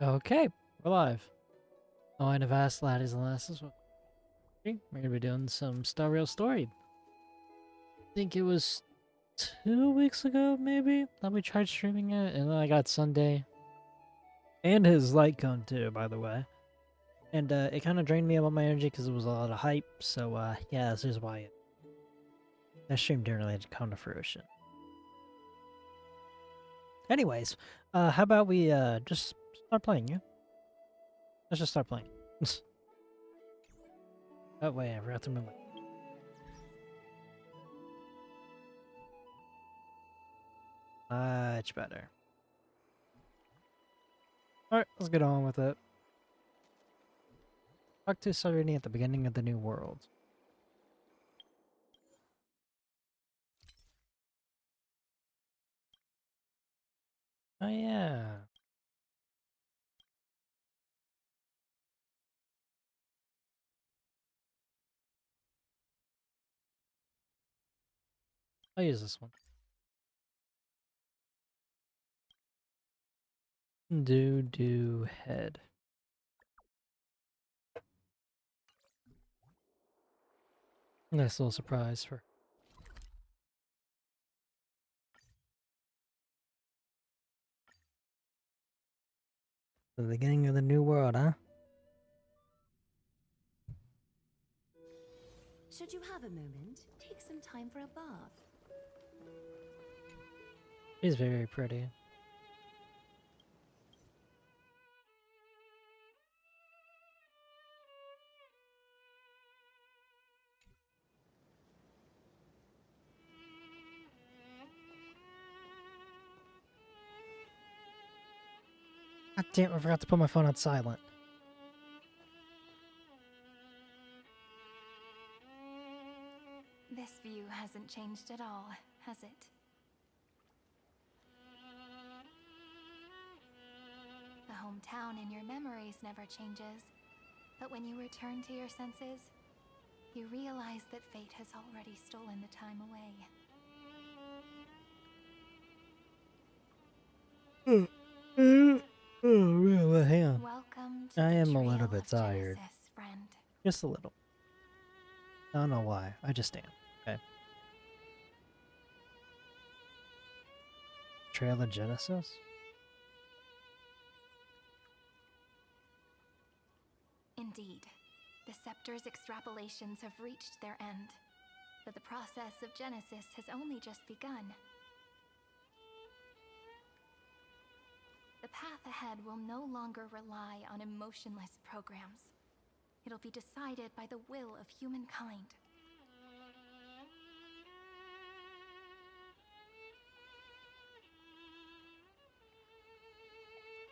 Okay, we're live. Oh, and I've asked laddies and lasses. We're gonna be doing some Star Rail story. I think it was 2 weeks ago, maybe, that we tried streaming it, and then I got Sunday. And his light cone too, by the way. And it kind of drained me of all my energy because it was a lot of hype, so yeah, this is why that stream didn't really come to fruition. Anyways, how about we just start playing, yeah? Let's just start playing. Oh wait, I forgot to move my... Much better. Alright, let's get on with it. Talk to Serenity at the beginning of the new world. Oh yeah. I'll use this one. Do head. Nice little surprise for... the beginning of the new world, huh? Should you have a moment, take some time for a bath. She's very pretty. God damn, I forgot to put my phone on silent. This view hasn't changed at all, has it? The hometown in your memories never changes, but when you return to your senses, you realize that fate has already stolen the time away. Oh, well, hang on. Welcome to I the am a Trail little bit of tired. Genesis, friend. Just a little. I don't know why. I just am. Okay. Trail of Genesis? Indeed, the scepter's extrapolations have reached their end, but the process of Genesis has only just begun. The path ahead will no longer rely on emotionless programs. It'll be decided by the will of humankind.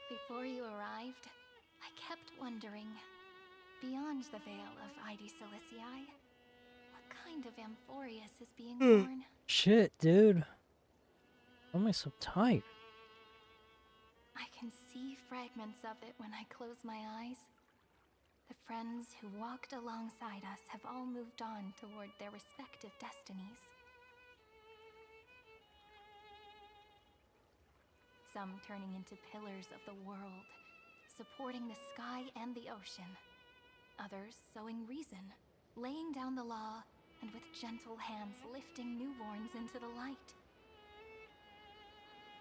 Before you arrived, I kept wondering, beyond the veil of Id Silicii, what kind of amphoreus is being born? Shit, dude. Why am I so tired? I can see fragments of it when I close my eyes. The friends who walked alongside us have all moved on toward their respective destinies. Some turning into pillars of the world, supporting the sky and the ocean. Others sowing reason, laying down the law, and with gentle hands lifting newborns into the light.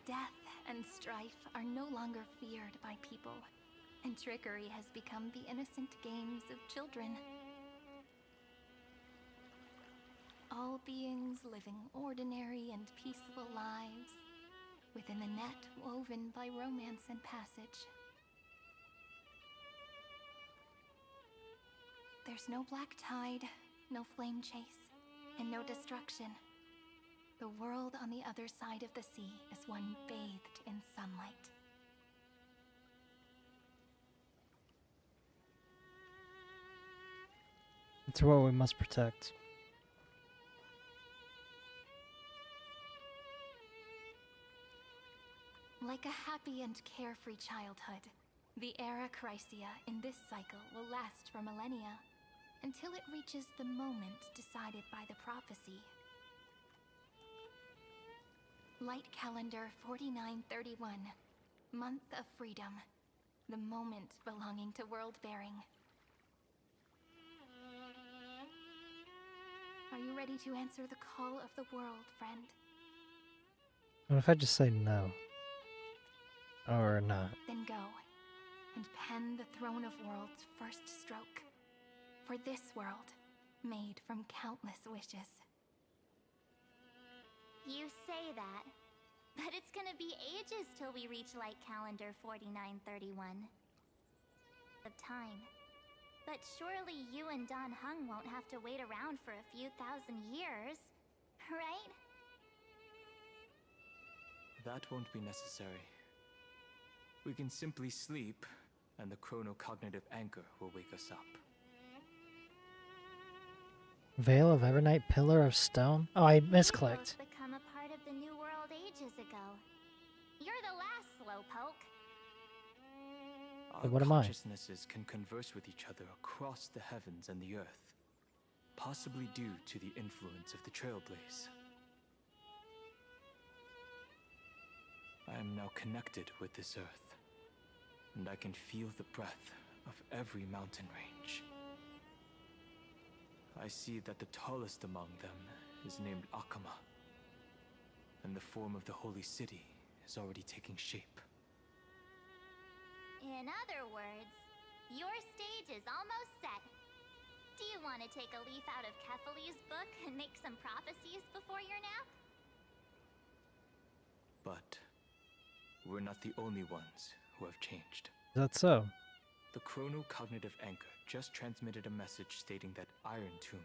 Death and strife are no longer feared by people, and trickery has become the innocent games of children. All beings living ordinary and peaceful lives, within the net woven by romance and passage. There's no black tide, no flame chase, and no destruction. The world on the other side of the sea is one bathed in sunlight. It's what we must protect. Like a happy and carefree childhood, the era Chrysia in this cycle will last for millennia, until it reaches the moment decided by the prophecy. Light calendar 4931, month of freedom. the moment belonging to world-bearing. Are you ready to answer the call of the world, friend? What if I just say no? Or not? Then go, and pen the Throne of Worlds' first stroke. For this world, made from countless wishes. You say that, but it's gonna be ages till we reach Light Calendar 4931. Of time. But surely you and Dan Heng won't have to wait around for a few thousand years, right? That won't be necessary. We can simply sleep, and the chronocognitive anchor will wake us up. Veil of Evernight, Pillar of Stone? Oh, I misclicked. You both become a part of the New World ages ago. You're the last slowpoke. Our what am I? consciousnesses can converse with each other across the heavens and the earth, possibly due to the influence of the Trailblaze. I am now connected with this earth, and I can feel the breath of every mountain range. I see that the tallest among them is named Akama, and the form of the holy city is already taking shape. In other words, your stage is almost set. Do you want to take a leaf out of Kefali's book and make some prophecies before your nap? But we're not the only ones who have changed. Is that so? The chronocognitive anchor just transmitted a message stating that Iron Tomb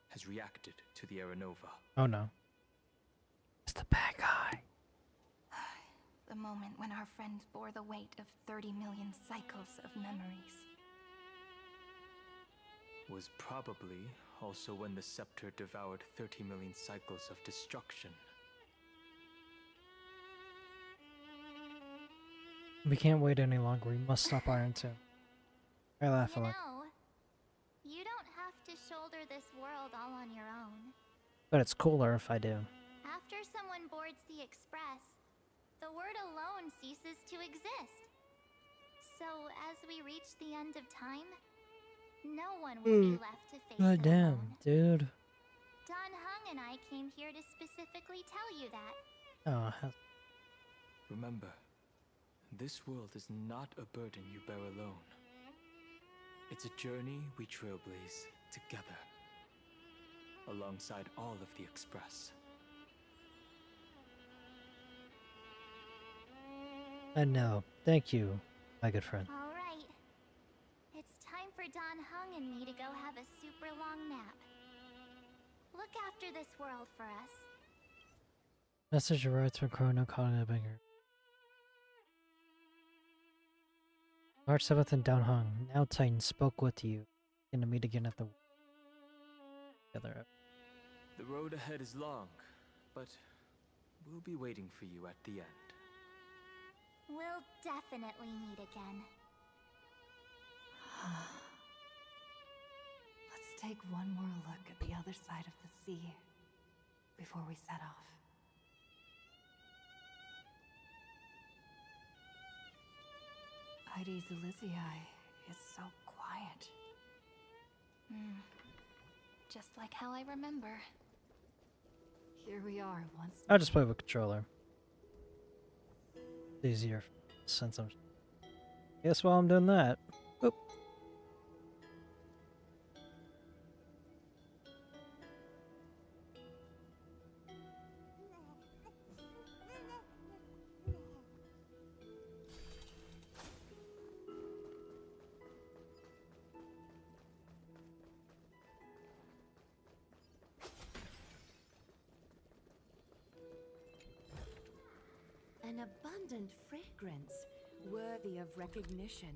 has reacted to the Aranova. Oh no. It's the bad guy. The moment when our friend bore the weight of 30 million cycles of memories. Was probably also when the scepter devoured 30 million cycles of destruction. We can't wait any longer. We must stop Iron Tomb. I laugh a You lot. know, you don't have to shoulder this world all on your own. But it's cooler if I do. After someone boards the Express, the word alone ceases to exist. So as we reach the end of time, no one will be left to face God it damn, alone. dude. Dan Heng and I came here to specifically tell you that. Oh, Remember, this world is not a burden you bear alone. It's a journey we trailblaze together, alongside all of the Express. I know. Thank you, my good friend. All right. It's time for Dan Heng and me to go have a super long nap. Look after this world for us. Message arrived from Chrono Cognitive Anchor. March 7th in Downhung. Now Titan spoke with you. Gonna meet again at the together. The road ahead is long, but we'll be waiting for you at the end. We'll definitely meet again. Let's take one more look at the other side of the sea before we set off. Heidi's Elysiae is so quiet. Just like how I remember. Here we are once I'll just play with controller. It's easier since I'm. Guess while I'm doing that. Oop. an abundant fragrance worthy of recognition.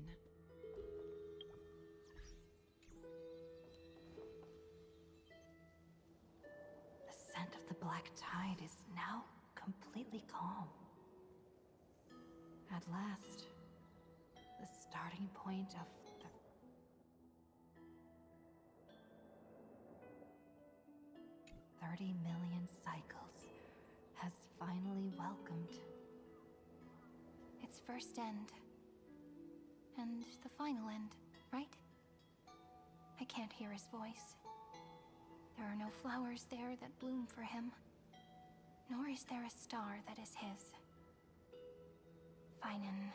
The scent of the black tide is now completely calm. At last, the starting point of the 30 million cycles has finally welcomed. Its first end. and the final end, right? I can't hear his voice. There are no flowers there that bloom for him, nor is there a star that is his. Finan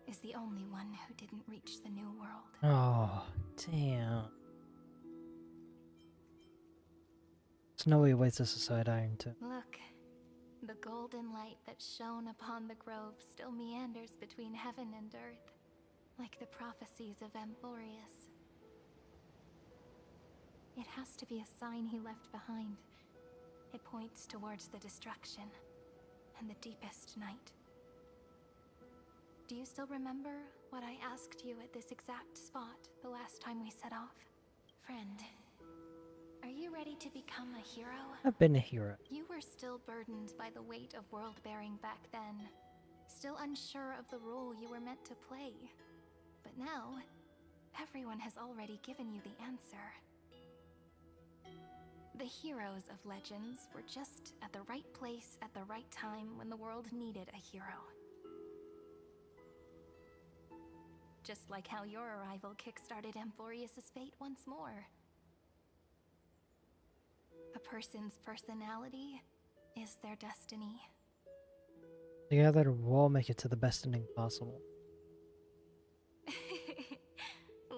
is the only one who didn't reach the new world. Oh, damn. Snowy awaits us aside iron too. Look, the golden light that shone upon the grove still meanders between heaven and earth, like the prophecies of Amphoreus. It has to be a sign he left behind. It points towards the destruction and the deepest night. Do you still remember what I asked you at this exact spot the last time we set off? Friend, are you ready to become a hero? I've been a hero. You were still burdened by the weight of world-bearing back then, still unsure of the role you were meant to play. But now, everyone has already given you the answer. The heroes of legends were just at the right place at the right time when the world needed a hero. Just like how your arrival kickstarted Amphoreus' fate once more. A person's personality is their destiny. Together, we'll make it to the best ending possible.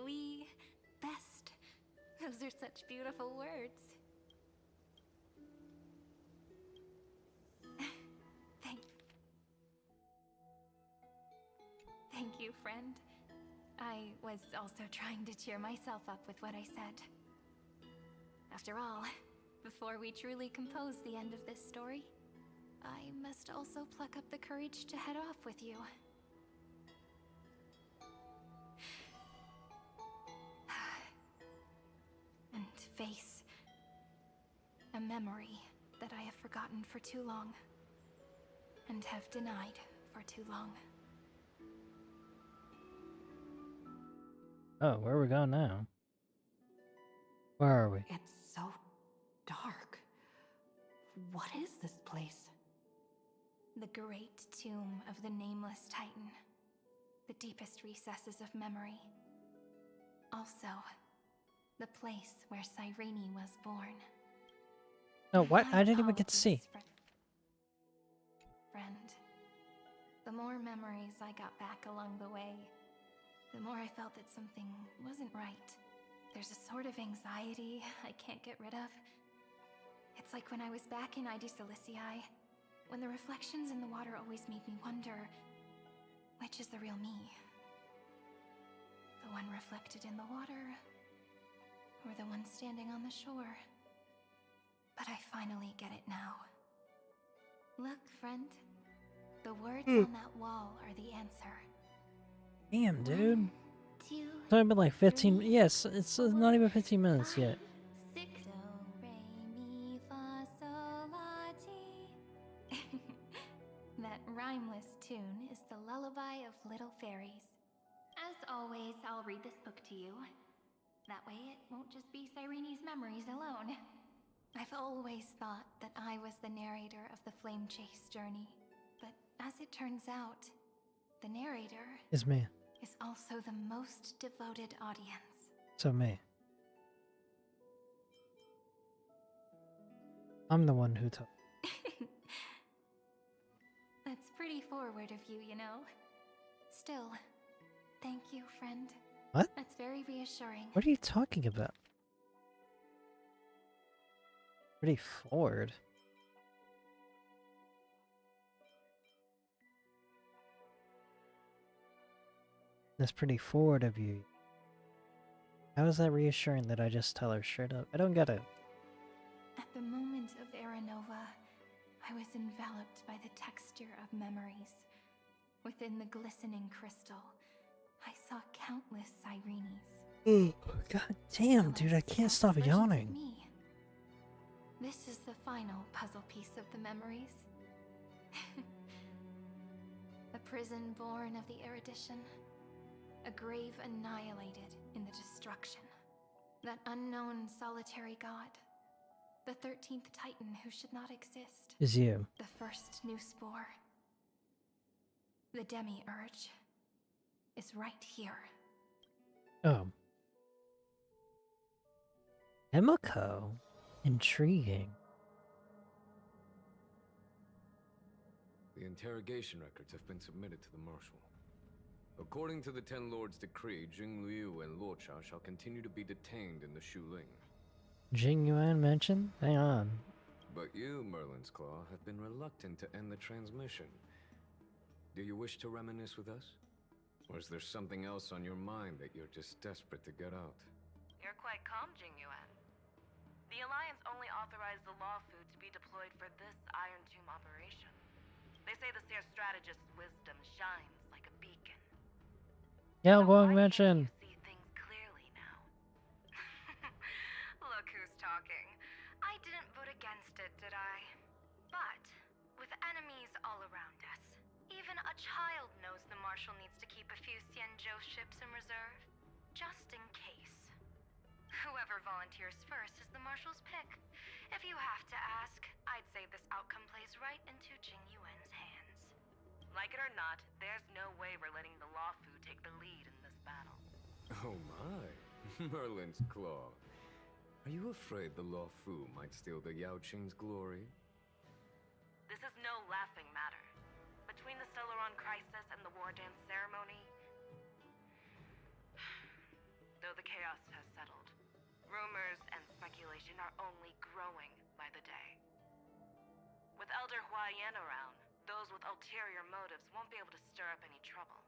We best. Those are such beautiful words. Thank you, friend. I was also trying to cheer myself up with what I said. After all, before we truly compose the end of this story, I must also pluck up the courage to head off with you. And face a memory that I have forgotten for too long, and have denied for too long. Oh, where are we going now? Where are we? It's so dark. What is this place? The great tomb of the nameless Titan. The deepest recesses of memory. Also, the place where Cyrene was born. No, what? My I didn't even get to see. apologies, Friend, the more memories I got back along the way, the more I felt that something wasn't right. There's a sort of anxiety I can't get rid of. It's like when I was back in Ide Silicii, when the reflections in the water always made me wonder, which is the real me? The one reflected in the water, or the one standing on the shore? But I finally get it now. Look, friend. The words on that wall are the answer. Damn, dude. 2, It's only been like 15. Yes, it's not even 15 minutes yet. 6. Do, re, mi, fa, sol, la, ti. That rhymeless tune is the lullaby of little fairies. As always, I'll read this book to you. That way it won't just be Cyrene's memories alone. I've always thought that I was the narrator of the Flame Chase journey, but as it turns out, the narrator It's me. is also the most devoted audience. So me. I'm the one who took. That's pretty forward of you, you know. Still, thank you, friend. What? That's very reassuring. What are you talking about? Pretty forward. That's pretty forward of you. How is that reassuring that I just tell her straight up? I don't get it. At the moment of Aranova, I was enveloped by the texture of memories. Within the glistening crystal, I saw countless Cyrenes. God damn, dude, I can't stop Versions of yawning. me. This is the final puzzle piece of the memories. A prison born of the erudition. A grave annihilated in the destruction. That unknown solitary god. The 13th Titan who should not exist. Is you. The first new spore. The demi-urge. is right here. Oh. Emiko? Intriguing. The interrogation records have been submitted to the Marshal. According to the Ten Lords' decree, Jing Liu and Luocha shall continue to be detained in the Shuling. Jing Yuan mentioned? Hang on. But you, Merlin's Claw, have been reluctant to end the transmission. Do you wish to reminisce with us? Or is there something else on your mind that you're just desperate to get out? You're quite calm, Jing Yuan. The Alliance only authorized the law food to be deployed for this Iron Tomb operation. They say the Seer strategist's wisdom shines like a beacon. Yeah, So Guang why can't mentioned. you see things clearly now? Look who's talking. I didn't vote against it, did I? But with enemies all around us, even a child knows the Marshal needs to keep a few Xianzhou ships in reserve, just in case. Whoever volunteers first is the Marshal's pick. If you have to ask, I'd say this outcome plays right into Jing Yuan's hands. Like it or not, there's no way we're letting the Law Fu take the lead in this battle. Oh my, Merlin's Claw. Are you afraid the Law Fu might steal the Yao Qing's glory? This is no laughing matter. Between the Stellaron crisis and the War Dance ceremony, though the chaos has settled, rumors and speculation are only growing by the day. With Elder Huaiyan around, those with ulterior motives won't be able to stir up any trouble.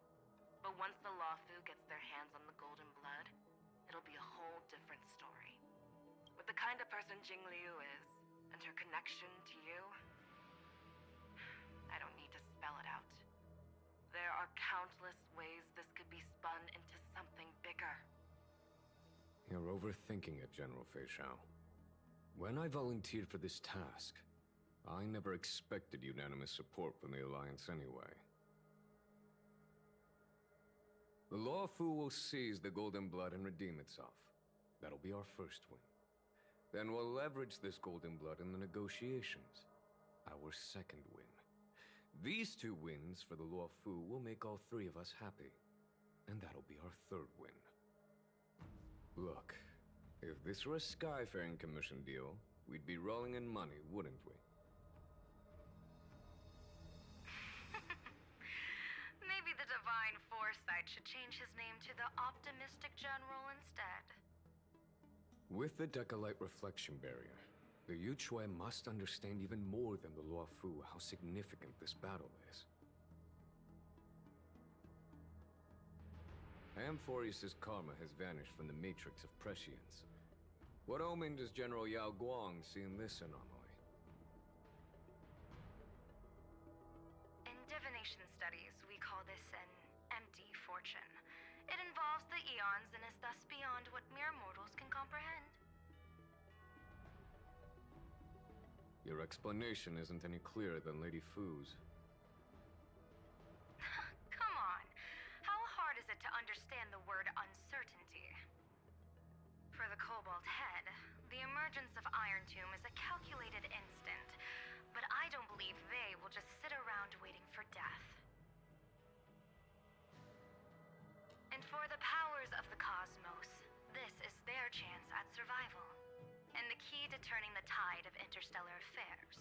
But once the Law Fu gets their hands on the golden blood, it'll be a whole different story. With the kind of person Jing Liu is, and her connection to you, I don't need to spell it out. There are countless ways this could be spun into something bigger. You're overthinking it, General Fei Shao. When I volunteered for this task, I never expected unanimous support from the Alliance anyway. The Law Fu will seize the Golden Blood and redeem itself. That'll be our first win. Then we'll leverage this Golden Blood in the negotiations. Our second win. These two wins for the Law Fu will make all three of us happy. And that'll be our third win. Look, if this were a Skyfaring Commission deal, we'd be rolling in money, wouldn't we? Maybe the Divine Foresight should change his name to the Optimistic General instead. With the Decalite Reflection Barrier, the Yuchue must understand even more than the Luo Fu how significant this battle is. Amphoreus' karma has vanished from the matrix of prescience. What omen does General Yao Guang see in this anomaly? In divination studies, we call this an empty fortune. It involves the eons and is thus beyond what mere mortals can comprehend. Your explanation isn't any clearer than Lady Fu's. Come on. How hard is it to understand the word uncertainty? For the Cobalt Head, the emergence of Iron Tomb is a calculated instant, but I don't believe they will just sit around waiting for death. And for the powers of the cosmos, this is their chance at survival, and the key to turning the tide of interstellar affairs.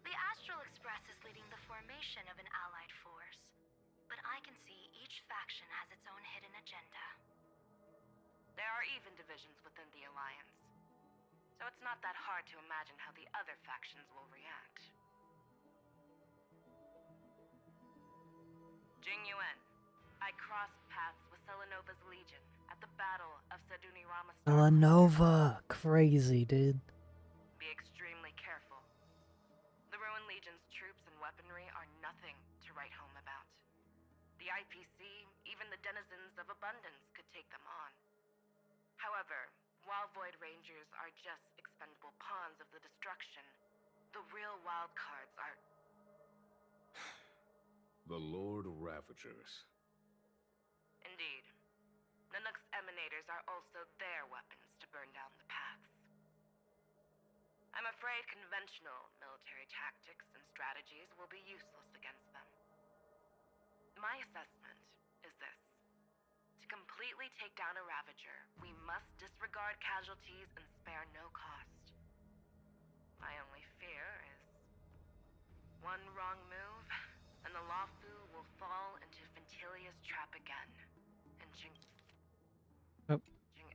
The Astral Express is leading the formation of an allied force, but I can see each faction has its own hidden agenda. There are even divisions within the Alliance, so it's not that hard to imagine how the other factions will react. Jing Yuan, I crossed paths with Selenova's Legion at the Battle of Sadunirama. Selenova! Crazy, dude. Be extremely careful. The Ruined Legion's troops and weaponry are nothing to write home about. The IPC, even the denizens of abundance, could take them on. However, while Void Rangers are just expendable pawns of the destruction, the real wild cards are... The Lord Ravagers. Indeed. Nanook's emanators are also their weapons to burn down the paths. I'm afraid conventional military tactics and strategies will be useless against them. My assessment is this. completely take down a Ravager, we must disregard casualties and spare no cost. My only fear is one wrong move, and the Lawfu will fall into Ventilia's trap again, inching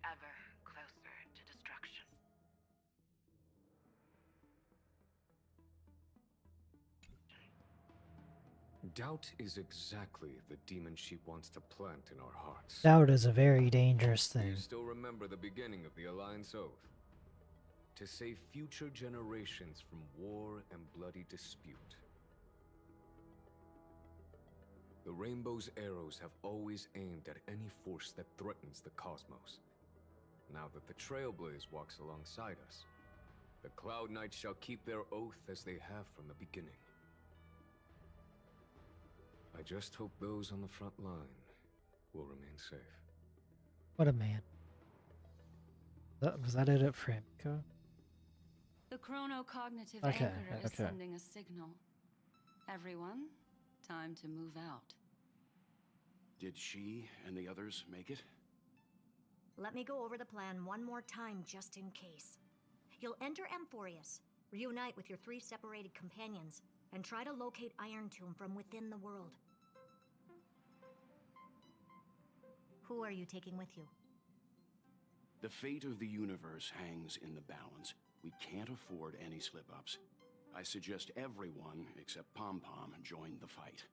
ever closer to destruction. Doubt is exactly the demon she wants to plant in our hearts. Doubt is a very dangerous Do thing. you still remember the beginning of the Alliance Oath? To save future generations from war and bloody dispute. The Rainbow's arrows have always aimed at any force that threatens the cosmos. Now that the Trailblaze walks alongside us, the Cloud Knights shall keep their oath as they have from the beginning. I just hope those on the front line will remain safe. What a man. Was that it at Framco? The chronocognitive Okay, anchor is okay. sending a signal. Everyone, time to move out. Did she and the others make it? Let me go over the plan one more time just in case. You'll enter amphoreus, reunite with your 3 separated companions, and try to locate Iron Tomb from within the world. Who are you taking with you? The fate of the universe hangs in the balance. We can't afford any slip-ups. I suggest everyone, except Pom-Pom, join the fight.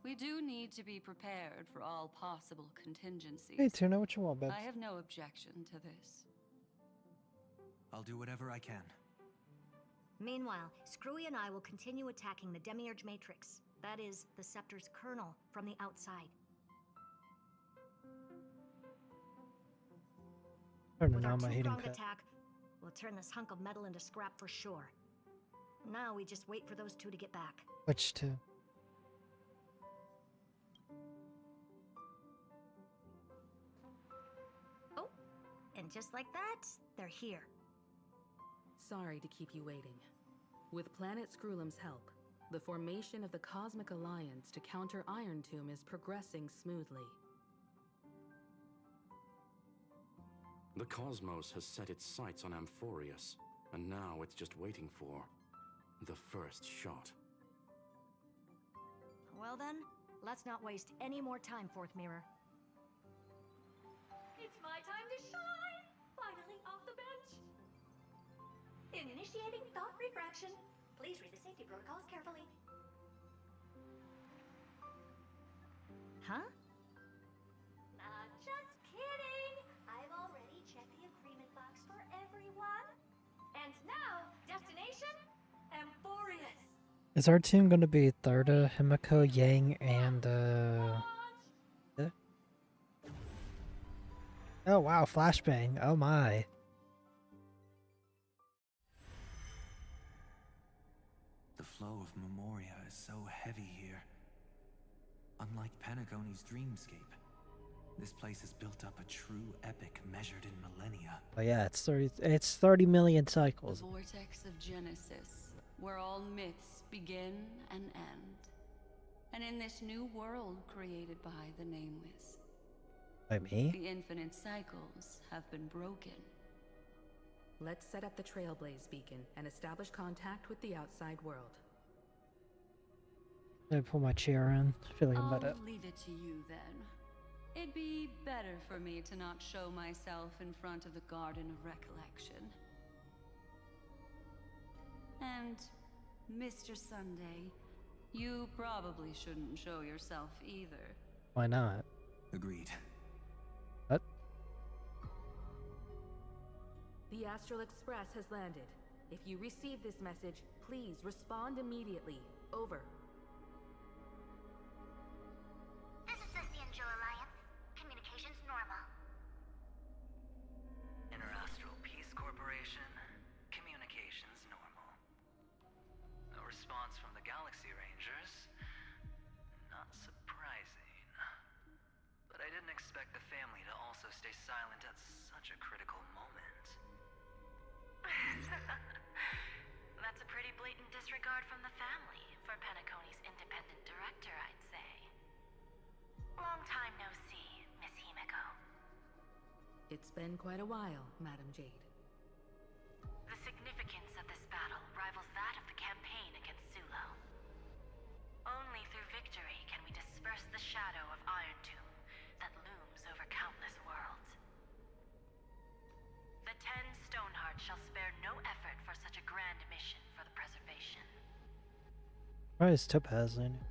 We do need to be prepared for all possible contingencies. Hey, Tuna, what you want, babes? I have no objection to this. I'll do whatever I can. Meanwhile, Screwy and I will continue attacking the Demiurge Matrix. That is, the Scepter's kernel, from the outside. With our 2-pronged attack, we'll turn this hunk of metal into scrap for sure. Now we just wait for those 2 to get back. Which 2? Oh, and just like that, they're here. Sorry to keep you waiting. With Planet Screwlum's help, the formation of the Cosmic Alliance to counter Iron Tomb is progressing smoothly. The cosmos has set its sights on Amphoreus, and now it's just waiting for the first shot. Well then, let's not waste any more time, Fourth Mirror. It's my time to shine! Finally off the bench! Initiating thought refraction. Please read the safety protocols carefully. Huh? Just kidding! I've already checked the agreement box for everyone. And now, destination, amphoreus. Is our team going to be Tharda, Himiko, Yang, and Oh wow, flashbang. Oh my. The flow of Memoria is so heavy here. Unlike Panagoni's dreamscape, this place has built up a true epic measured in millennia. Oh yeah, it's 30 million The cycles. vortex of Genesis, where all myths begin and end. And in this new world created by the Nameless, By me? the infinite cycles have been broken. Let's set up the Trailblaze beacon and establish contact with the outside world. Did I pull my chair in? I feel like I'm about I'll to... leave it to you then. It'd be better for me to not show myself in front of the Garden of Recollection. And, Mr. Sunday, you probably shouldn't show yourself either. Why not? Agreed. What? The Astral Express has landed. If you receive this message, please respond immediately. Over. This is the Angel Alliance. Communications normal. Interastral Peace Corporation. Communications normal. No response from the Galaxy Rangers. Not surprising. But I didn't expect the family to also stay silent at such a critical moment. That's a pretty blatant disregard from the family for Penacony's independent director, I'd say. Long time no see, Miss Himiko. It's been quite a while, Madam Jade. The significance of this battle rivals that of the campaign against Sulo. Only through victory can we disperse the shadow of Iron Tomb that looms over countless worlds. The 10 Stonehearts shall spare no effort for such a grand mission for the preservation. Why is Topaz in it?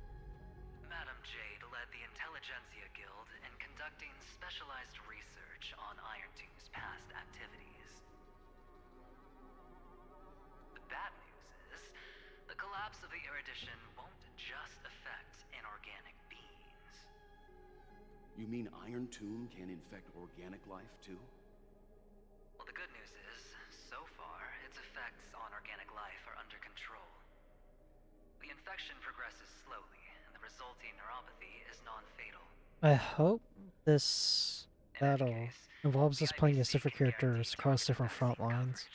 Madam Jade led the Intelligentsia Guild in conducting specialized research on Iron Tomb's past activities. The bad news is, the collapse of the erudition won't just affect inorganic beings. You mean Iron Tomb can infect organic life too? Well, the good news is, so far, its effects on organic life are under control. The infection progresses slowly, and the resulting neuropathy is non-fatal. I hope this battle involves us playing as different characters across different front lines.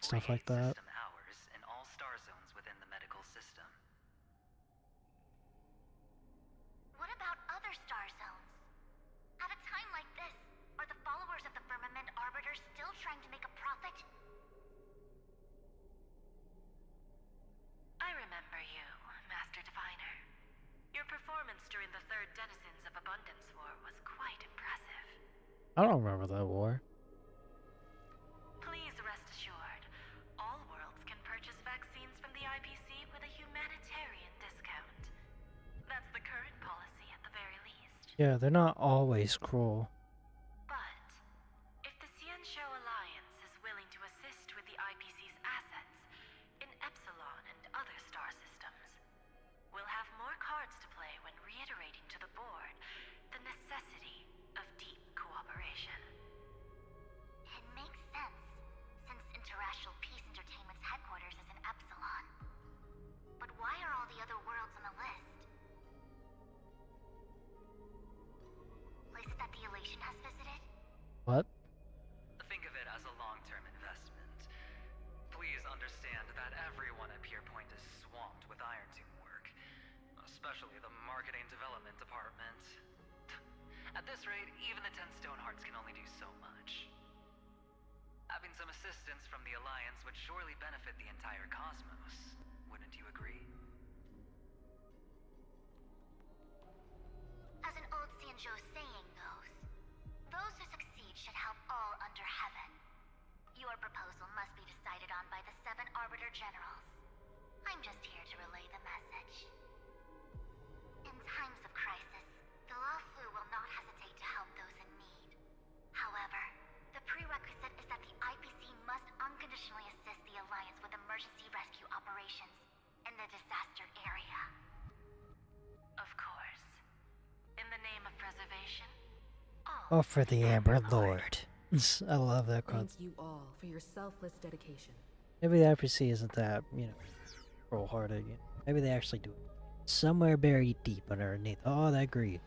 Stuff like that. Hours in all star zones within the medical system. What about other star zones? At a time like this, are the followers of the Firmament Arbiter still trying to make a profit? I remember you, Master Diviner. Your performance during the Third Denizens of Abundance War was quite impressive. I don't remember that war. Please rest assured, all worlds can purchase vaccines from the IPC with a humanitarian discount. That's the current policy at the very least. Yeah, they're not always cruel. But if the Xianzhou Alliance is willing to assist with the IPC's assets in Epsilon and other star systems, we'll have more cards to play when reiterating to the board the necessity of deep cooperation. It makes sense, since Interracial Peace Entertainment's headquarters is in Epsilon. But why are all the other worlds on the list? Places that the Elation has visited? What? Think of it as a long-term investment. Please understand that everyone at Pierpoint is swamped with Iron Tomb work, especially the marketing development department. At this rate, even the 10 Stonehearts can only do so much. Having some assistance from the Alliance would surely benefit the entire cosmos, wouldn't you agree? As an old Xianzhou saying goes, those who succeed should help all under heaven. Your proposal must be decided on by the 7 Arbiter Generals. I'm just here to relay the message. In times of crisis, the Luofu will not hesitate to help those in need. However, the prerequisite is that the IPC must unconditionally assist the Alliance with emergency rescue operations in the disaster area. Of course. In the name of preservation, Oh, for the Amber Lord. I love that Thank concept. you all for your selfless dedication. Maybe the IPC isn't that, troll-hearted. Maybe they actually do it. Somewhere buried deep underneath all that grief.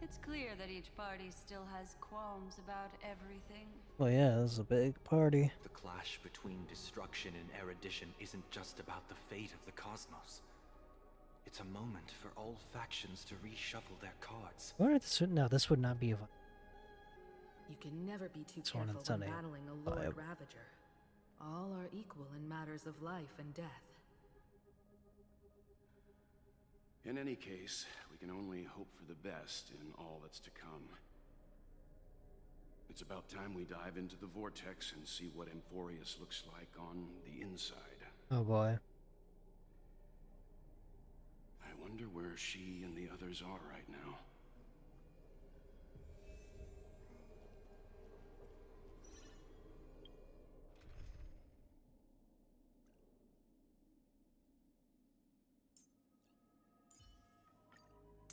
It's clear that each party still has qualms about everything. Well, yeah, this is a big party. The clash between destruction and erudition isn't just about the fate of the cosmos. It's a moment for all factions to reshuffle their cards. This would not be a... You can never be too This one careful is when on a battling a Lord vibe. Ravager. All are equal in matters of life and death. In any case, we can only hope for the best in all that's to come. It's about time we dive into the vortex and see what amphoreus looks like on the inside. Oh boy. I wonder where she and the others are right now.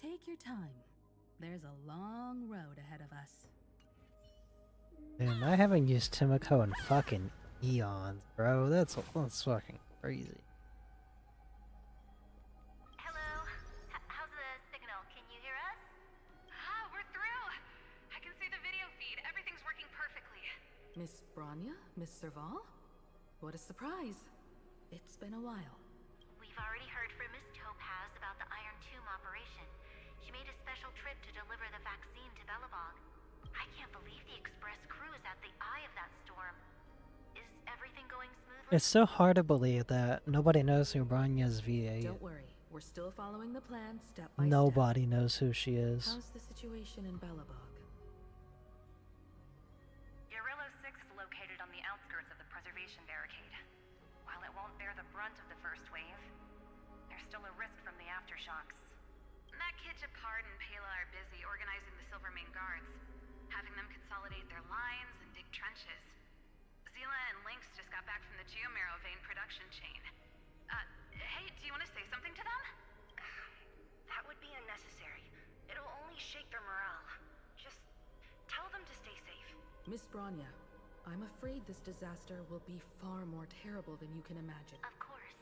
Take your time. There's a long road ahead of us. Man, I haven't used Timoko in fucking eons, bro. That's fucking crazy. hello? How's the signal? Can you hear us? Ah, we're through! I can see the video feed. Everything's working perfectly. Miss Branya? Miss Serval? What a surprise. It's been a while. We've already heard from Miss Topaz about the Iron Tomb operation, special trip to deliver the vaccine to Belobog. I can't believe the express crew is at the eye of that storm. Is everything going smoothly? It's so hard to believe that nobody knows who Bronya's VA is. Don't worry, we're still following the plan step by step. Nobody knows who she is. How's the situation in Belobog? Eurillo 6 is located on the outskirts of the preservation barricade. While it won't bear the brunt of the first wave, there's still a risk from the aftershocks. Matt Kitchapard and Pela are busy organizing the Silvermane Guards, having them consolidate their lines and dig trenches. Zila and Lynx just got back from the Geomarrow vein production chain. Hey, do you want to say something to them? That would be unnecessary. It'll only shake their morale. Just tell them to stay safe. Miss Bronya, I'm afraid this disaster will be far more terrible than you can imagine. Of course.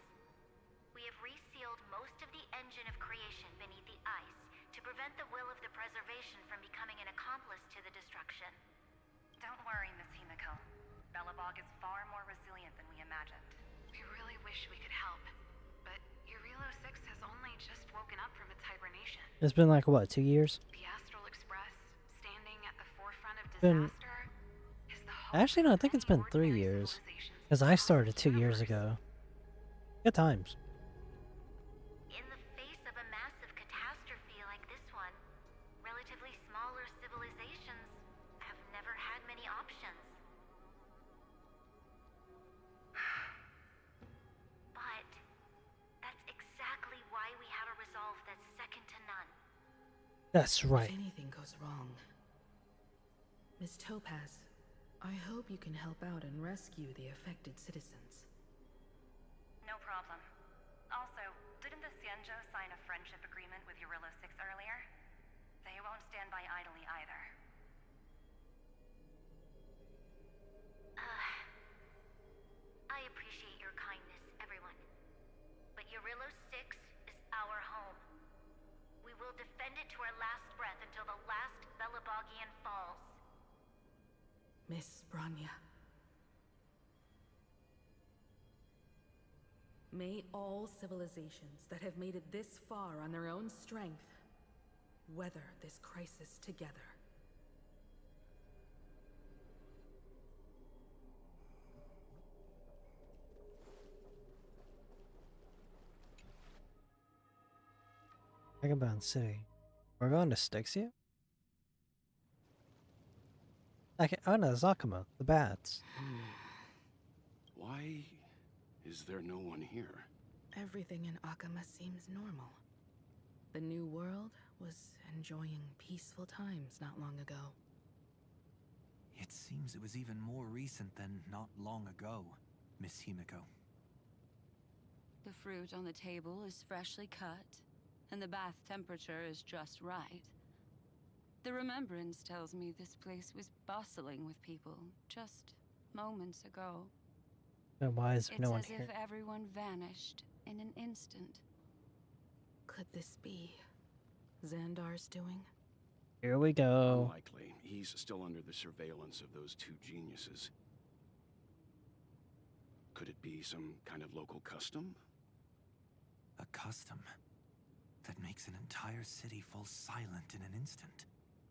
We have resealed most of the engine of creation beneath the ice to prevent the will of the preservation from becoming an accomplice to the destruction. Don't worry, Miss Himiko. Belobog is far more resilient than we imagined. We really wish we could help, but Eurillo 6 has only just woken up from its hibernation. It's been like, what, 2 years? The Astral Express, standing at the forefront of Been... disaster, is the hope Actually, no, I think it's been 3 years. Because I started 2 years ago. Good times. In the face of a massive catastrophe like this one, relatively smaller civilizations have never had many options. But that's exactly why we have a resolve that's second to none. That's right. If anything goes wrong, Miss Topaz, I hope you can help out and rescue the affected citizens. No problem. Also, didn't the Xianzhou sign a friendship agreement with Eurillo 6 earlier? They won't stand by idly either. I appreciate your kindness, everyone. But Eurillo 6 is our home. We will defend it to our last breath until the last Belobogian falls. Miss Bronya. May all civilizations that have made it this far on their own strength weather this crisis together. Vagabond City. We're going to Styxia? Oh no, Zakama, the bats. Why is there no one here? Everything in Akama seems normal. The new world was enjoying peaceful times not long ago. It seems it was even more recent than not long ago, Miss Himiko. The fruit on the table is freshly cut, and the bath temperature is just right. The remembrance tells me this place was bustling with people just moments ago. Then why is there no one It's as here? if everyone vanished in an instant. Could this be Xandar's doing? Here we go. Unlikely. He's still under the surveillance of those two geniuses. Could it be some kind of local custom? A custom that makes an entire city fall silent in an instant.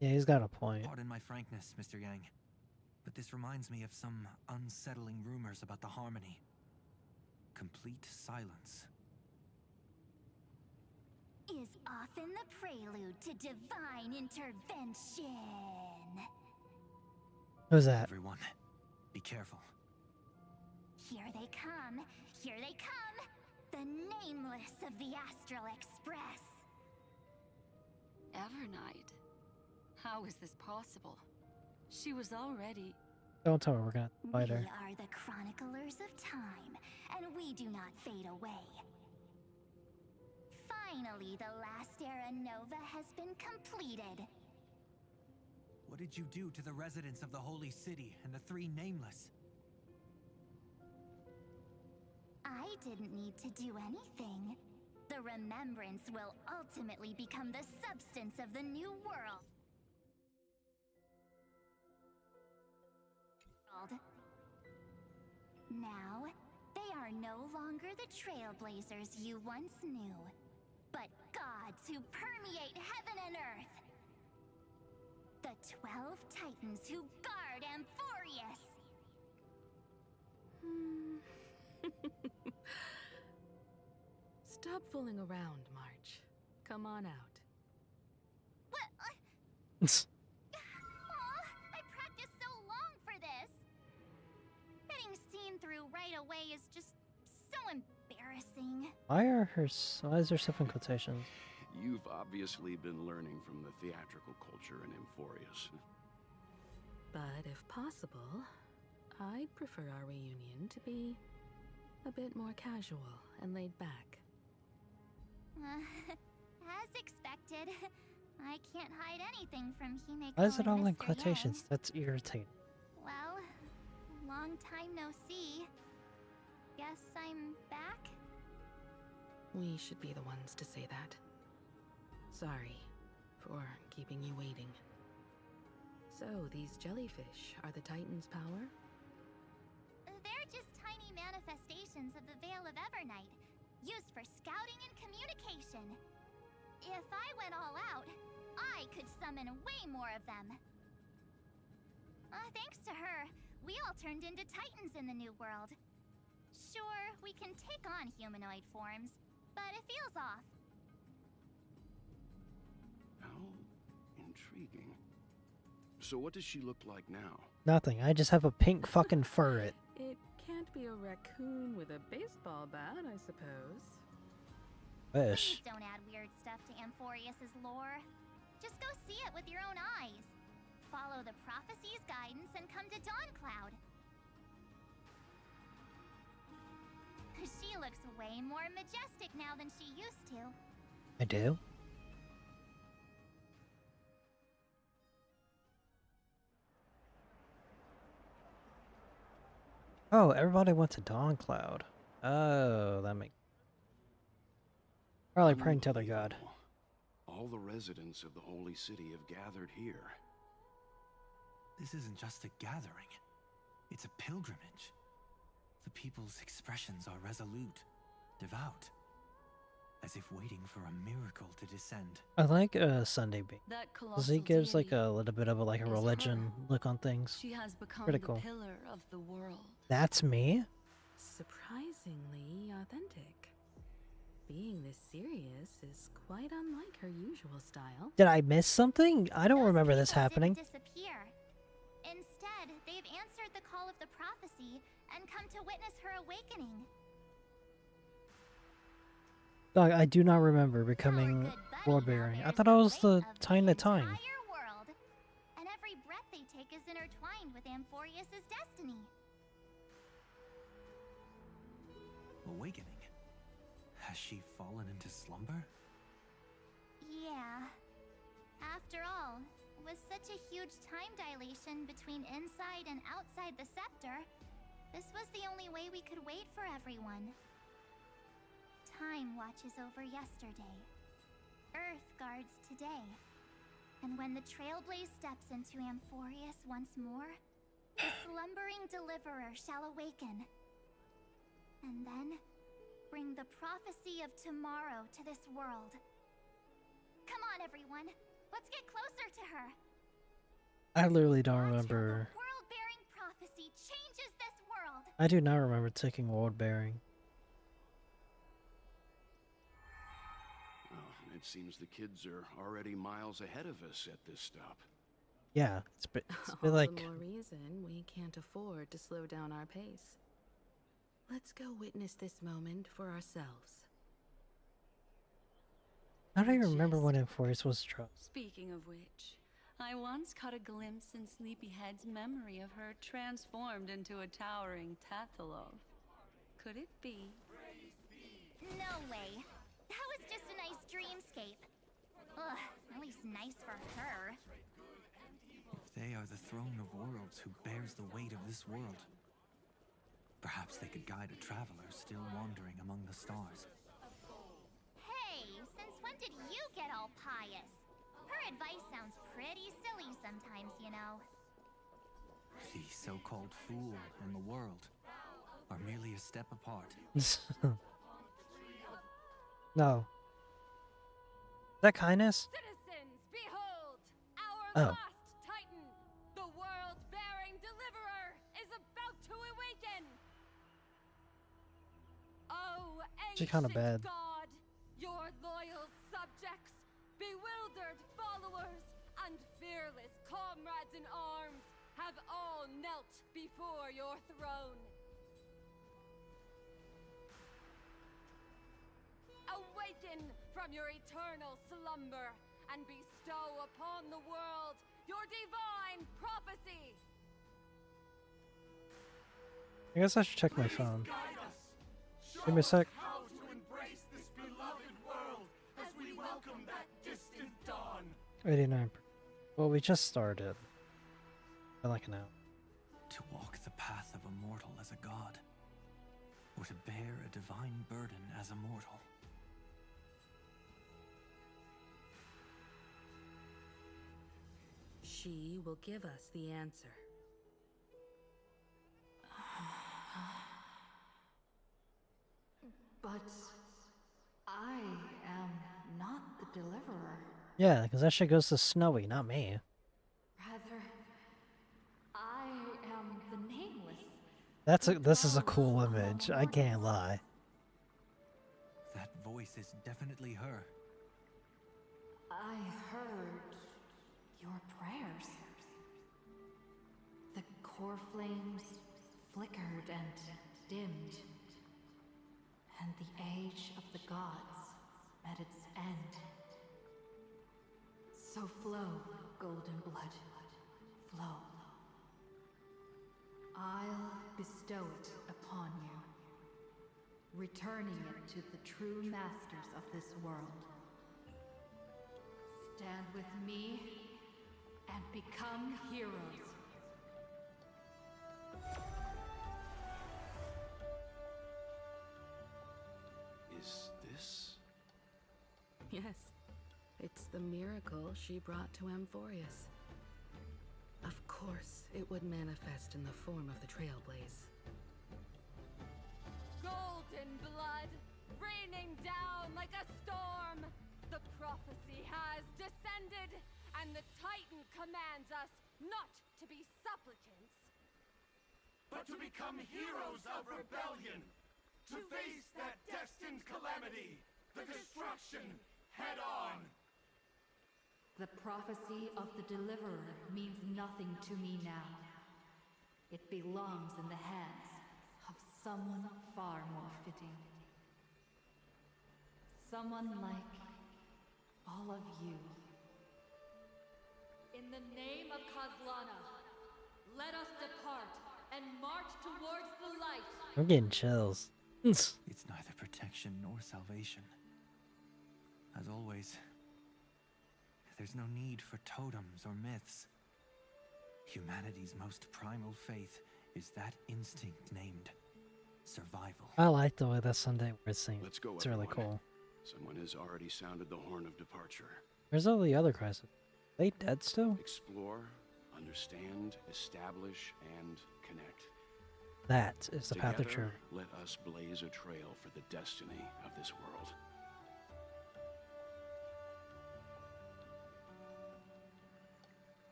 Yeah, he's got a point. Pardon my frankness, Mr. Yang, but this reminds me of some unsettling rumors about the Harmony. Complete silence. Is often the prelude to divine intervention. Who's that? Everyone, be careful. Here they come. Here they come. The nameless of the Astral Express. Evernight? How is this possible? She was already... Don't tell her we're gonna fight her. We are the chroniclers of time, and we do not fade away. Finally, the last era Nova has been completed. What did you do to the residents of the Holy City and the three Nameless? I didn't need to do anything. The remembrance will ultimately become the substance of the new world. Now, they are no longer the trailblazers you once knew, but God gods who permeate heaven and earth. The 12 titans who guard Amphoreus. Stop fooling around, March. Come on out. What? Aw, I practiced so long for this. Getting seen through right away is just so embarrassing. Why is there stuff in quotations? You've obviously been learning from the theatrical culture in Amphoreus. But if possible, I'd prefer our reunion to be a bit more casual and laid back. As expected, I can't hide anything from Himeko. Why is it and all in Mr. quotations? Yang. That's irritating. Well, long time no see. Guess I'm back? We should be the ones to say that. Sorry for keeping you waiting. So, these jellyfish are the Titan's power? They're just tiny manifestations of the Veil of Evernight, used for scouting and communication. If I went all out, I could summon way more of them. Thanks to her, we all turned into Titans in the New World. Sure, we can take on humanoid forms, but it feels off. How intriguing. So what does she look like now? Nothing. I just have a pink fucking furret. It can't be a raccoon with a baseball bat, I suppose. Wish. Please don't add weird stuff to Amphoreus' lore. Just go see it with your own eyes. Follow the prophecy's guidance and come to Dawncloud. She looks way more majestic now than she used to. I do? Oh, everybody went to Dawncloud. Oh, that makes... Probably praying to their god. All the residents of the Holy City have gathered here. This isn't just a gathering. It's a pilgrimage. The people's expressions are resolute, devout, as if waiting for a miracle to descend. I like Sunday Bean. That Because he gives like a little bit of a, like a religion look on things. She has become Pretty the cool. pillar of the world. That's me? Surprisingly authentic. Being this serious is quite unlike her usual style. Did I miss something? I don't remember this happening. Didn't disappear. Instead, they've answered the call of the prophecy and come to witness her awakening. Dog, I do not remember becoming ward-bearing. I thought I was the Time to Time. Entire world. And every breath they take is intertwined with Amphoreus' destiny. Awakening? Has she fallen into slumber? Yeah. After all, with such a huge time dilation between inside and outside the scepter, this was the only way we could wait for everyone. Time watches over yesterday. Earth guards today. And when the Trailblaze steps into Amphoreus once more, the slumbering deliverer shall awaken. And then, bring the prophecy of tomorrow to this world. Come on, everyone. Let's get closer to her. I literally don't remember. World-bearing prophecy changes this world. I do not remember taking ward-bearing. Well, it seems the kids are already miles ahead of us at this stop. Yeah, it's been All like... the more reason we can't afford to slow down our pace. Let's go witness this moment for ourselves. I don't even remember when Amphoreus was struck. Speaking of which, I once caught a glimpse in Sleepyhead's memory of her transformed into a towering Tathalov. Could it be? No way. That was just a nice dreamscape. Ugh, at least nice for her. If they are the throne of worlds who bears the weight of this world, perhaps they could guide a traveler still wandering among the stars. Hey, since when did you get all pious? Her advice sounds pretty silly sometimes, you know. The so-called fool and the world are merely a step apart. No. that kindness? Citizens, behold! Our Oh. last titan, the world-bearing deliverer, is about to awaken! Oh, She's kind of ancient bad. god, your loyal subjects, bewildered followers, and fearless comrades in arms have all knelt before your throne. Awaken from your eternal slumber and bestow upon the world your divine prophecy. I guess I should check my phone. Give me a sec. How to embrace this beloved world as we welcome that distant dawn. 89. Well, we just started. I like an hour. To walk the path of a mortal as a god, or to bear a divine burden as a mortal. She will give us the answer. But I am not the deliverer. Yeah, because that shit goes to Snowy, not me. Rather, I am the nameless. This is a cool image. I can't lie. That voice is definitely her. I heard your prayers. The core flames flickered and dimmed, and the age of the gods met its end. So flow, golden blood, flow. I'll bestow it upon you, returning it to the true masters of this world. Stand with me and become heroes. Is this? Yes, it's the miracle she brought to amphoreus. Of course, it would manifest in the form of the Trailblaze. Golden blood, raining down like a storm. The prophecy has descended, and the Titan commands us not to be supplicants, But to become heroes of rebellion! To face that destined calamity! The destruction head on! The prophecy of the Deliverer means nothing to me now. It belongs in the hands of someone far more fitting. Someone like all of you. In the name of Kozlana, let us depart and march towards the light. I'm getting chills. It's neither protection nor salvation. As always, there's no need for totems or myths. Humanity's most primal faith is that instinct named survival. I like the way that Sunday word sings. Let's go, It's really everyone. cool. Someone has already sounded the horn of departure. Where's all the other crisis? They dead still? Explore, understand, establish, and connect. That is the path of Together, truth. let us blaze a trail for the destiny of this world.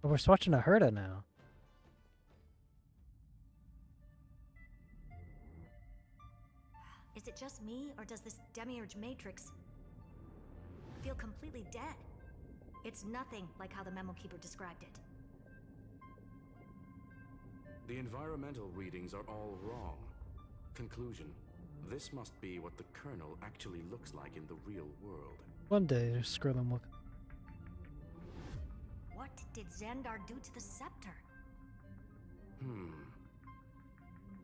But we're switching to Herda now. Is it just me, or does this demiurge matrix feel completely dead? It's nothing like how the memo keeper described it. The environmental readings are all wrong. Conclusion: this must be what the kernel actually looks like in the real world. One day, screw them. Look. What did Xandar do to the scepter?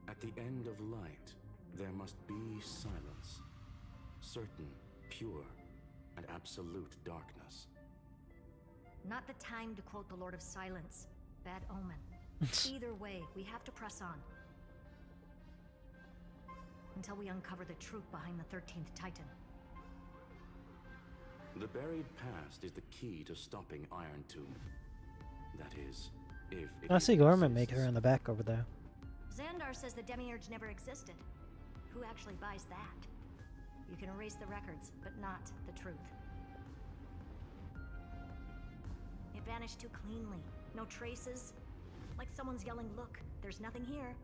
At the end of light, there must be silence. Certain, pure, and absolute darkness. Not the time to quote the Lord of Silence. Bad omen. Either way, we have to press on. Until we uncover the truth behind the 13th Titan. The buried past is the key to stopping Iron Tomb. That is, if it I see even Gorman make her exists. in the back over there. Xandar says the demiurge never existed. Who actually buys that? You can erase the records, but not the truth. It vanished too cleanly. No traces. Like someone's yelling, "Look, there's nothing here."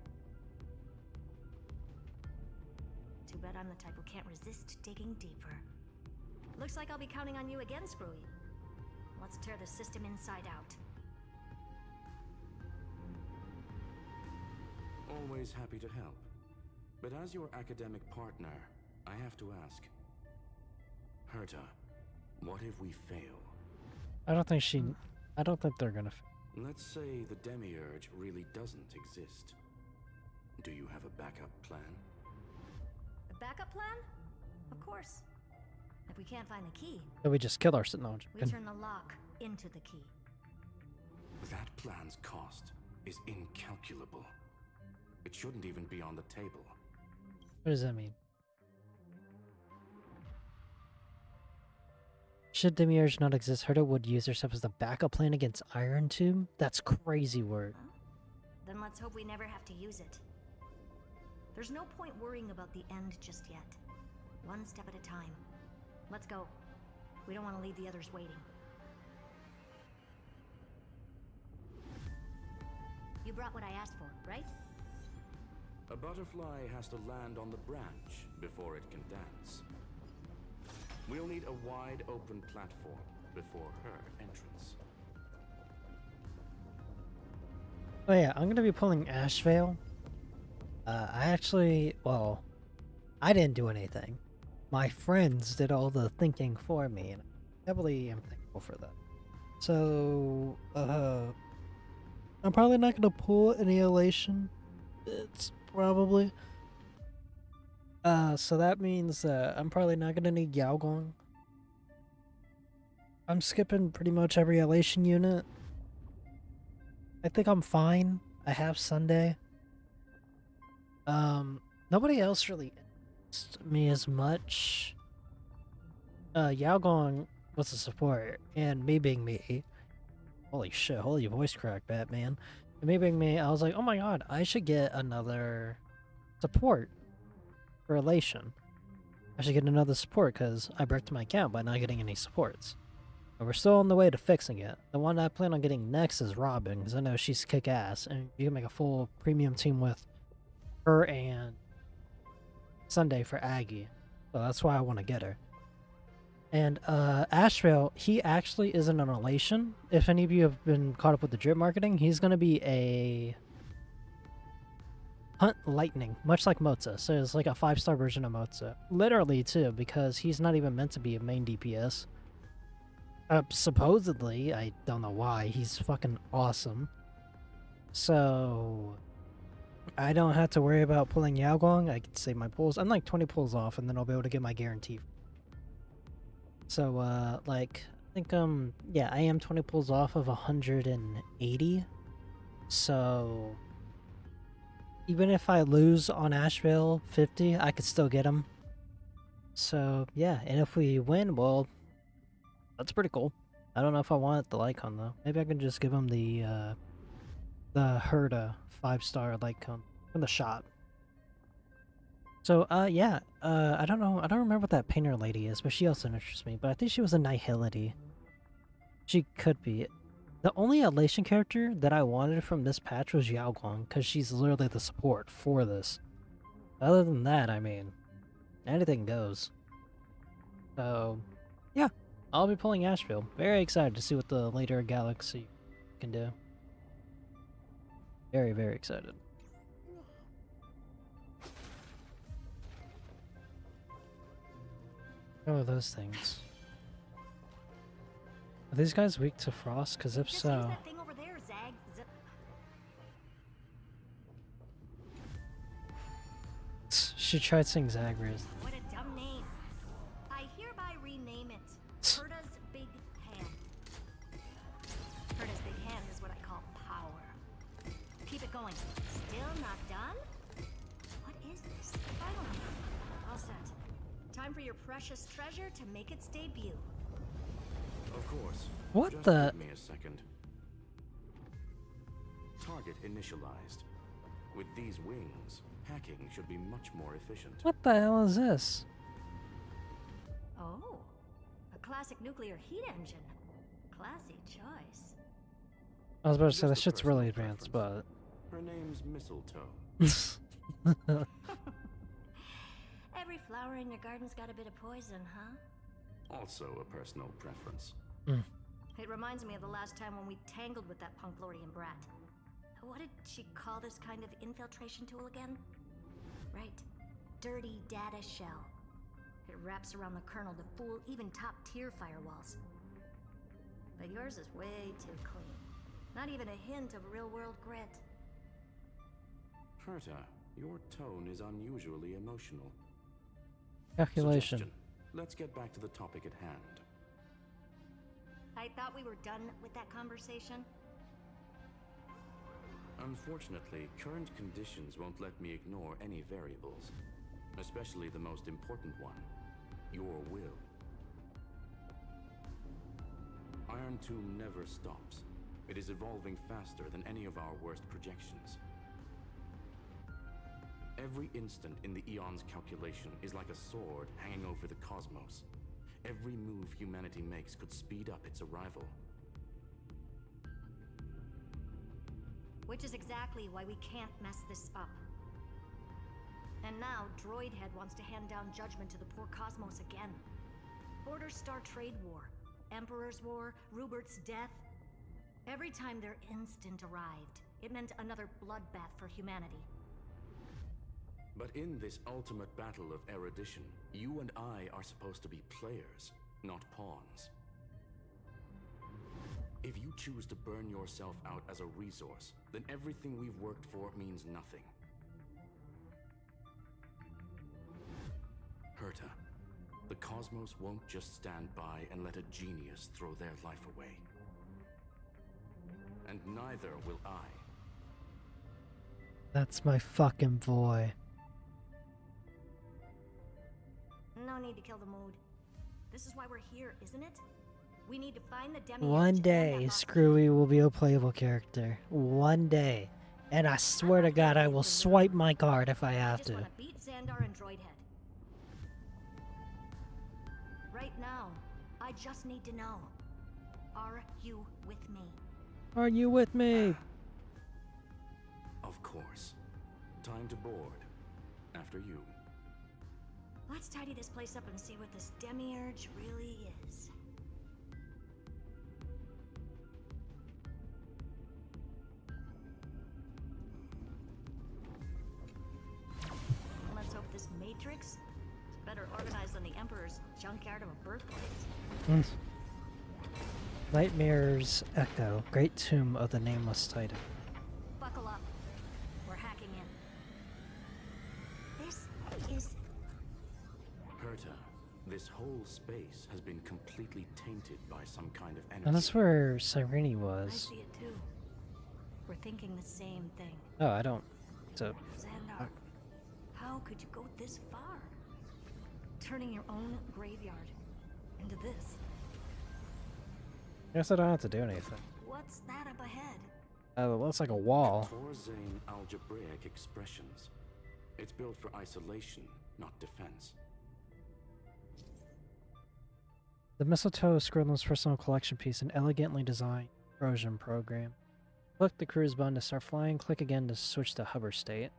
Too bad I'm the type who can't resist digging deeper. Looks like I'll be counting on you again, Screwy. Let's tear the system inside out. Always happy to help. But as your academic partner, I have to ask. Herta, what if we fail? I don't think they're gonna. Let's say the Demiurge really doesn't exist. Do you have a backup plan? A backup plan? Of course. If we can't find the key, So we just kill ourselves. No, we turn the lock into the key. That plan's cost is incalculable. It shouldn't even be on the table. What does that mean? Should Demiurge not exist, Herta would use herself as the backup plan against Iron Tomb? That's crazy word. Then let's hope we never have to use it. There's no point worrying about the end just yet. One step at a time. Let's go. We don't want to leave the others waiting. You brought what I asked for, right? A butterfly has to land on the branch before it can dance. We'll need a wide open platform before her entrance. Oh yeah, I'm gonna be pulling Ashvale. I didn't do anything. My friends did all the thinking for me, and I heavily am thankful for that. So, I'm probably not gonna pull any elation. It's probably. So that means that I'm probably not gonna need Yaogong. I'm skipping pretty much every elation unit. I think I'm fine. I have Sunday. Nobody else really interests me as much. Yaogong was a support, and me being me. Holy shit, holy voice crack, Batman. And me being me, I was like, oh my god, I should get another support for elation. I should get another support because I bricked my account by not getting any supports. And we're still on the way to fixing it. The one I plan on getting next is Robin, because I know she's kick-ass, and you can make a full premium team with her and Sunday for Aggie. So that's why I want to get her. And Ashvale, he actually isn't an elation. If any of you have been caught up with the drip marketing, he's going to be a Hunt Lightning, much like Moza. So it's like a 5-star version of Moza. Literally, too, because he's not even meant to be a main DPS. Supposedly, I don't know why, he's fucking awesome. So I don't have to worry about pulling Yaogong. I can save my pulls. I'm like 20 pulls off, and then I'll be able to get my guarantee. So, I think, yeah, I am 20 pulls off of 180. So even if I lose on Ashvale 50, I could still get him. So, yeah, and if we win, well, that's pretty cool. I don't know if I want the Lycon, though. Maybe I can just give him the Herta 5-star Lycon from the shop. So, yeah, I don't know. I don't remember what that painter lady is, but she also interests me. But I think she was a Nihility. She could be. The only elation character that I wanted from this patch was Yaogong, because she's literally the support for this. Other than that, I mean, anything goes. So, yeah, I'll be pulling Asheville. Very excited to see what the later Galaxy can do. Very, very excited. Oh, those things. Are these guys weak to frost? Because if so... That thing over there, Zag. She tried saying Zagreus. What a dumb name. I hereby rename it Herta's Big Hand. Herta's Big Hand is what I call power. Keep it going. Still not done? What is this? I don't know. All set. Time for your precious treasure to make its debut. Of course. What Just the? Give me a second. Target initialized. With these wings, hacking should be much more efficient. What the hell is this? Oh, a classic nuclear heat engine. Classy choice. I was about to say, Just that a shit's really personal advanced, preference. but... Her name's Mistletoe. Every flower in your garden's got a bit of poison, huh? Also a personal preference. It reminds me of the last time when we tangled with that Punklorian brat. What did she call this kind of infiltration tool again? Right. Dirty data shell. It wraps around the kernel to fool even top-tier firewalls. But yours is way too clean. Not even a hint of real-world grit. Herta, your tone is unusually emotional. Calculation. Suggestion. Let's get back to the topic at hand. I thought we were done with that conversation. Unfortunately, current conditions won't let me ignore any variables. Especially the most important one. Your will. Iron Tomb never stops. It is evolving faster than any of our worst projections. Every instant in the Eon's calculation is like a sword hanging over the cosmos. Every move humanity makes could speed up its arrival. Which is exactly why we can't mess this up. And now, Droidhead wants to hand down judgment to the poor cosmos again. Order Star Trade War, Emperor's War, Rupert's death. Every time their instant arrived, it meant another bloodbath for humanity. But in this ultimate battle of erudition, you and I are supposed to be players, not pawns. If you choose to burn yourself out as a resource, then everything we've worked for means nothing. Herta, the cosmos won't just stand by and let a genius throw their life away. And neither will I. That's my fucking boy. No need to kill the mood. This is why we're here, isn't it? We need to find the demi. One day, Screwy will be a playable character. One day. And I swear to God, I will swipe my card if I have to. I just want to beat Xandar and Droidhead. Right now, I just need to know. Are you with me? Are you with me? Of course. Time to board. After you. Let's tidy this place up and see what this demiurge really is. Let's hope this matrix is better organized than the Emperor's junkyard of a birthplace. Nightmare's Echo, Great Tomb of the Nameless Titan. Buckle up. We're hacking in. This is... Herta, this whole space has been completely tainted by some kind of energy. And that's where Cyrene I was. see it too. We're thinking the same thing. Oh, I don't. So. Xandar, how could you go this far? Turning your own graveyard into this. I guess I don't have to do anything. What's that up ahead? It looks like a wall. Torzane algebraic expressions. It's built for isolation, not defense. The Mistletoe is Scribbler's personal collection piece, an elegantly designed Trojan program. Click the cruise button to start flying, click again to switch to hover state.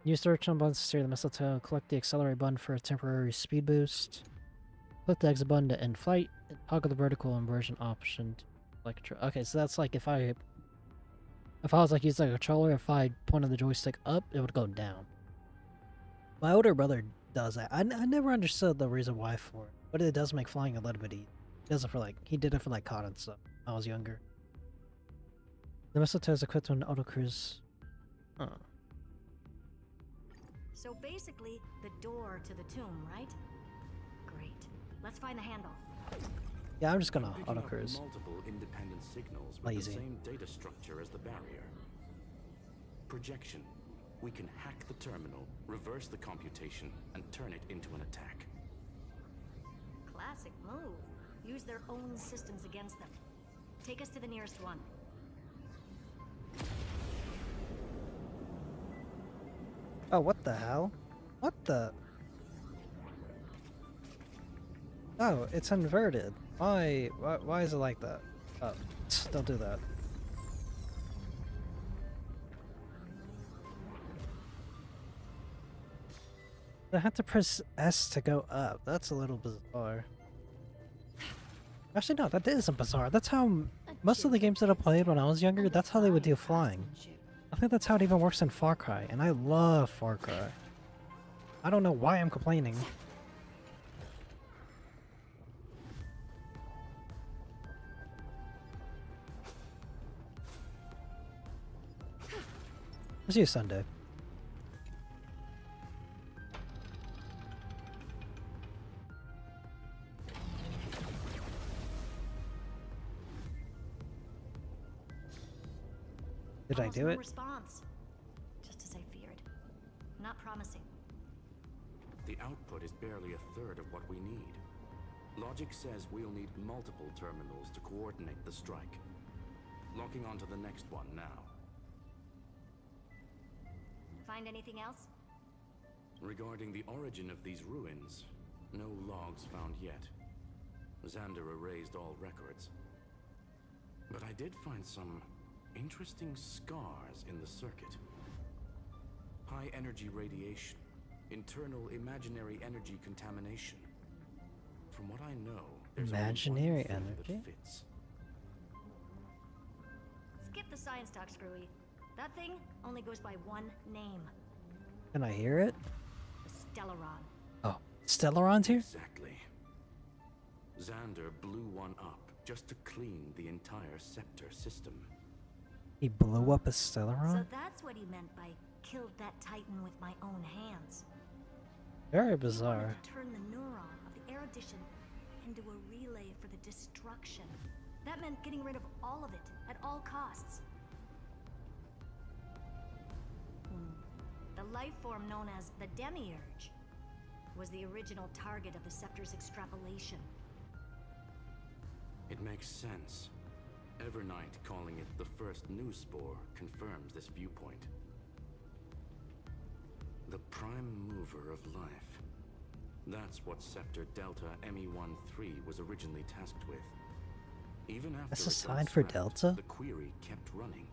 Use the directional buttons to steer the Mistletoe, click the accelerate button for a temporary speed boost. Click the exit button to end flight, and toggle the vertical inversion option to okay, so that's like if I was like using a controller, if I pointed the joystick up, it would go down. My older brother does that. I never understood the reason why for it, but it does make flying a little bit easier. He did it for like COD and stuff when I was younger. The Mistletoe is equipped with an auto cruise. Oh. So basically, the door to the tomb, right? Great. Let's find the handle. Yeah, I'm just gonna Picking auto up cruise. multiple independent signals with Lazy. the same data structure as the barrier. Projection. We can hack the terminal, reverse the computation, and turn it into an attack. Classic move. Use their own systems against them. Take us to the nearest one. Oh, what the hell? What the? Oh, it's inverted. Why is it like that? Oh, don't do that. I have to press S to go up. That's a little bizarre. Actually, no, that isn't bizarre. That's how most of the games that I played when I was younger, that's how they would do flying. I think that's how it even works in Far Cry, and I love Far Cry. I don't know why I'm complaining. See you Sunday. Did I do no it? Response. Just as I feared. Not promising. The output is barely a third of what we need. Logic says we'll need multiple terminals to coordinate the strike. Locking onto the next one now. Find anything else? Regarding the origin of these ruins, no logs found yet. Xander erased all records. But I did find some interesting scars in the circuit. High energy radiation, internal imaginary energy contamination. From what I know, there's Imaginary only one thing energy? that fits. Skip the science talk, Screwy. That thing only goes by one name. Can I hear it? The Stellaron. Oh, Stellaron's here? Exactly. Xander blew one up just to clean the entire scepter system. He blew up a So Stellaron? that's what he meant by killed that Titan with my own hands. Very He bizarre. wanted to turn the neuron of the erudition into a relay for the destruction. That meant getting rid of all of it at all costs. The life form known as the Demiurge was the original target of the Scepter's extrapolation. It makes sense. Evernight calling it the first new spore confirms this viewpoint. The prime mover of life. That's what Scepter Delta ME-13 was originally tasked with. Even after That's a it got sign for scrapped, Delta? the query kept running.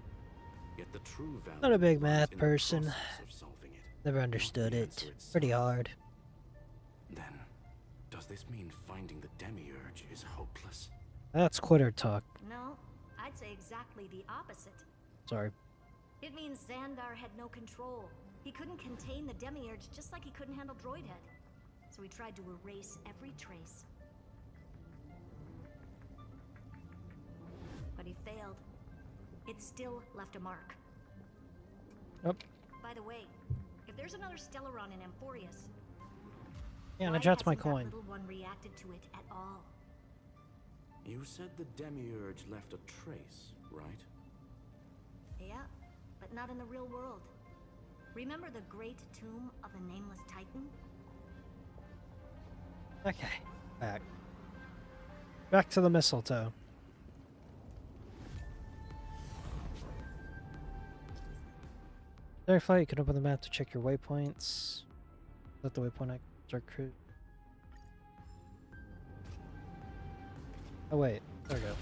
Yet the true value Not a big lies math in the person. process of solving it, Never not understood the it. answer itself. Pretty hard. Then, does this mean finding the Demiurge is hopeless? That's quitter talk. No, I'd say exactly the opposite. Sorry. It means Xandar had no control. He couldn't contain the Demiurge just like he couldn't handle Droidhead. So he tried to erase every trace. But he failed. It still left a mark. Yep. By the way, if there's another Stellaron in Amphoreus, Yeah, and I why dropped my hasn't that coin. little one reacted to it at all? You said the Demiurge left a trace, right? Yeah, but not in the real world. Remember the great tomb of the Nameless Titan? Okay. Back. Back to the mistletoe. Verify, you can open the map to check your waypoints. Is that the waypoint I start crew? Oh wait, there we go.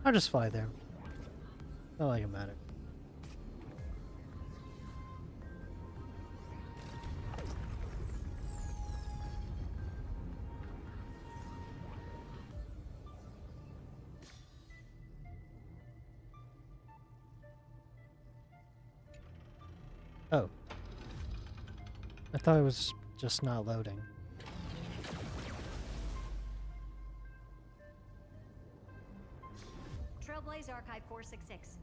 I'll just fly there. Not like it matter. Oh. I thought it was just not loading. Trailblaze Archive 466.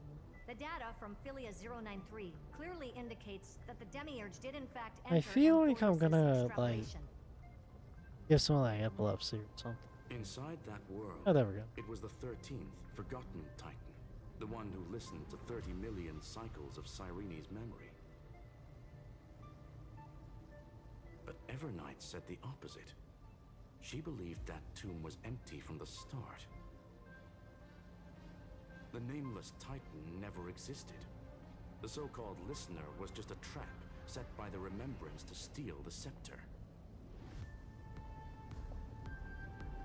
The data from Philia 093 clearly indicates that the Demiurge did in fact enter I feel like I'm Amphoreus' gonna, like, extrapolation. give someone like epilepsy or something. Inside that world, Oh, there we go. it was the 13th, forgotten Titan. The one who listened to 30 million cycles of Cyrene's memory. But Evernight said the opposite. She believed that tomb was empty from the start. The Nameless Titan never existed. The so-called listener was just a trap set by the Remembrance to steal the scepter.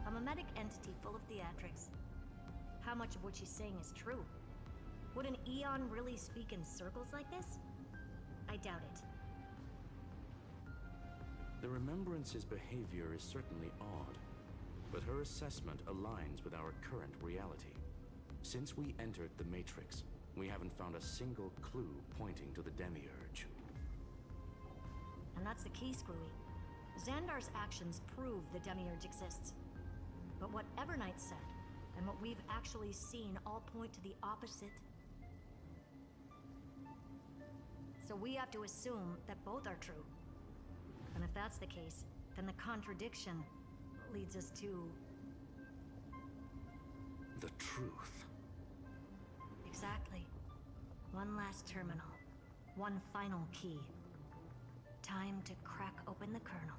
A mimetic entity full of theatrics. How much of what she's saying is true? Would an Eon really speak in circles like this? I doubt it. The Remembrance's behavior is certainly odd, but her assessment aligns with our current reality. Since we entered the Matrix, we haven't found a single clue pointing to the Demiurge. And that's the key, Screwy. Xandar's actions prove the Demiurge exists. But what Evernight said, and what we've actually seen all point to the opposite. So we have to assume that both are true. And if that's the case, then the contradiction leads us to... the truth. Exactly. One last terminal. One final key. Time to crack open the kernel.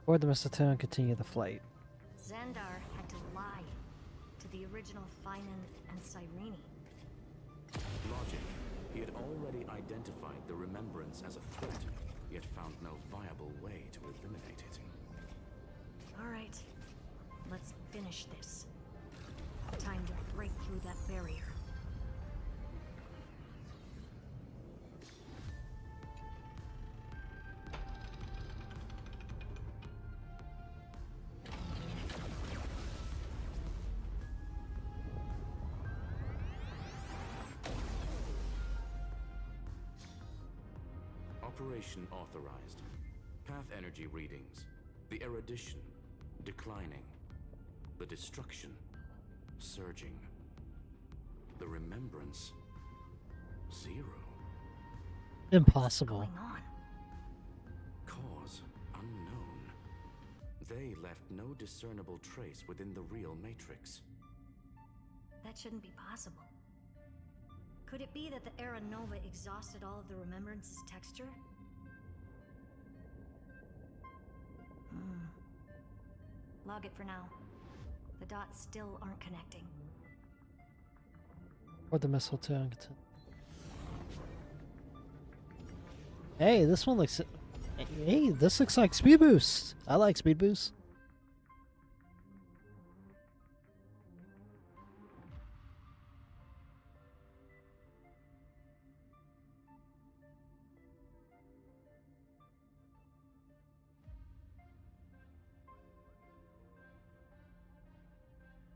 Board the mistletoe and continue the flight. Xandar had to lie to the original Finan and Cyrene. Logic. He had already identified the Remembrance as a threat, yet found no viable way to eliminate it. All right, let's finish this. Time to break through that barrier. Operation authorized. Path energy readings. The erudition declining. The destruction surging. The remembrance 0. Impossible. What's going on? Cause unknown. They left no discernible trace within the real Matrix. That shouldn't be possible. Could it be that the Era Nova exhausted all of the Remembrance's texture? Log it for now. The dots still aren't connecting. Board the mistletoe and continue. Hey, this one looks... Hey, this looks like speed boost. I like speed boost.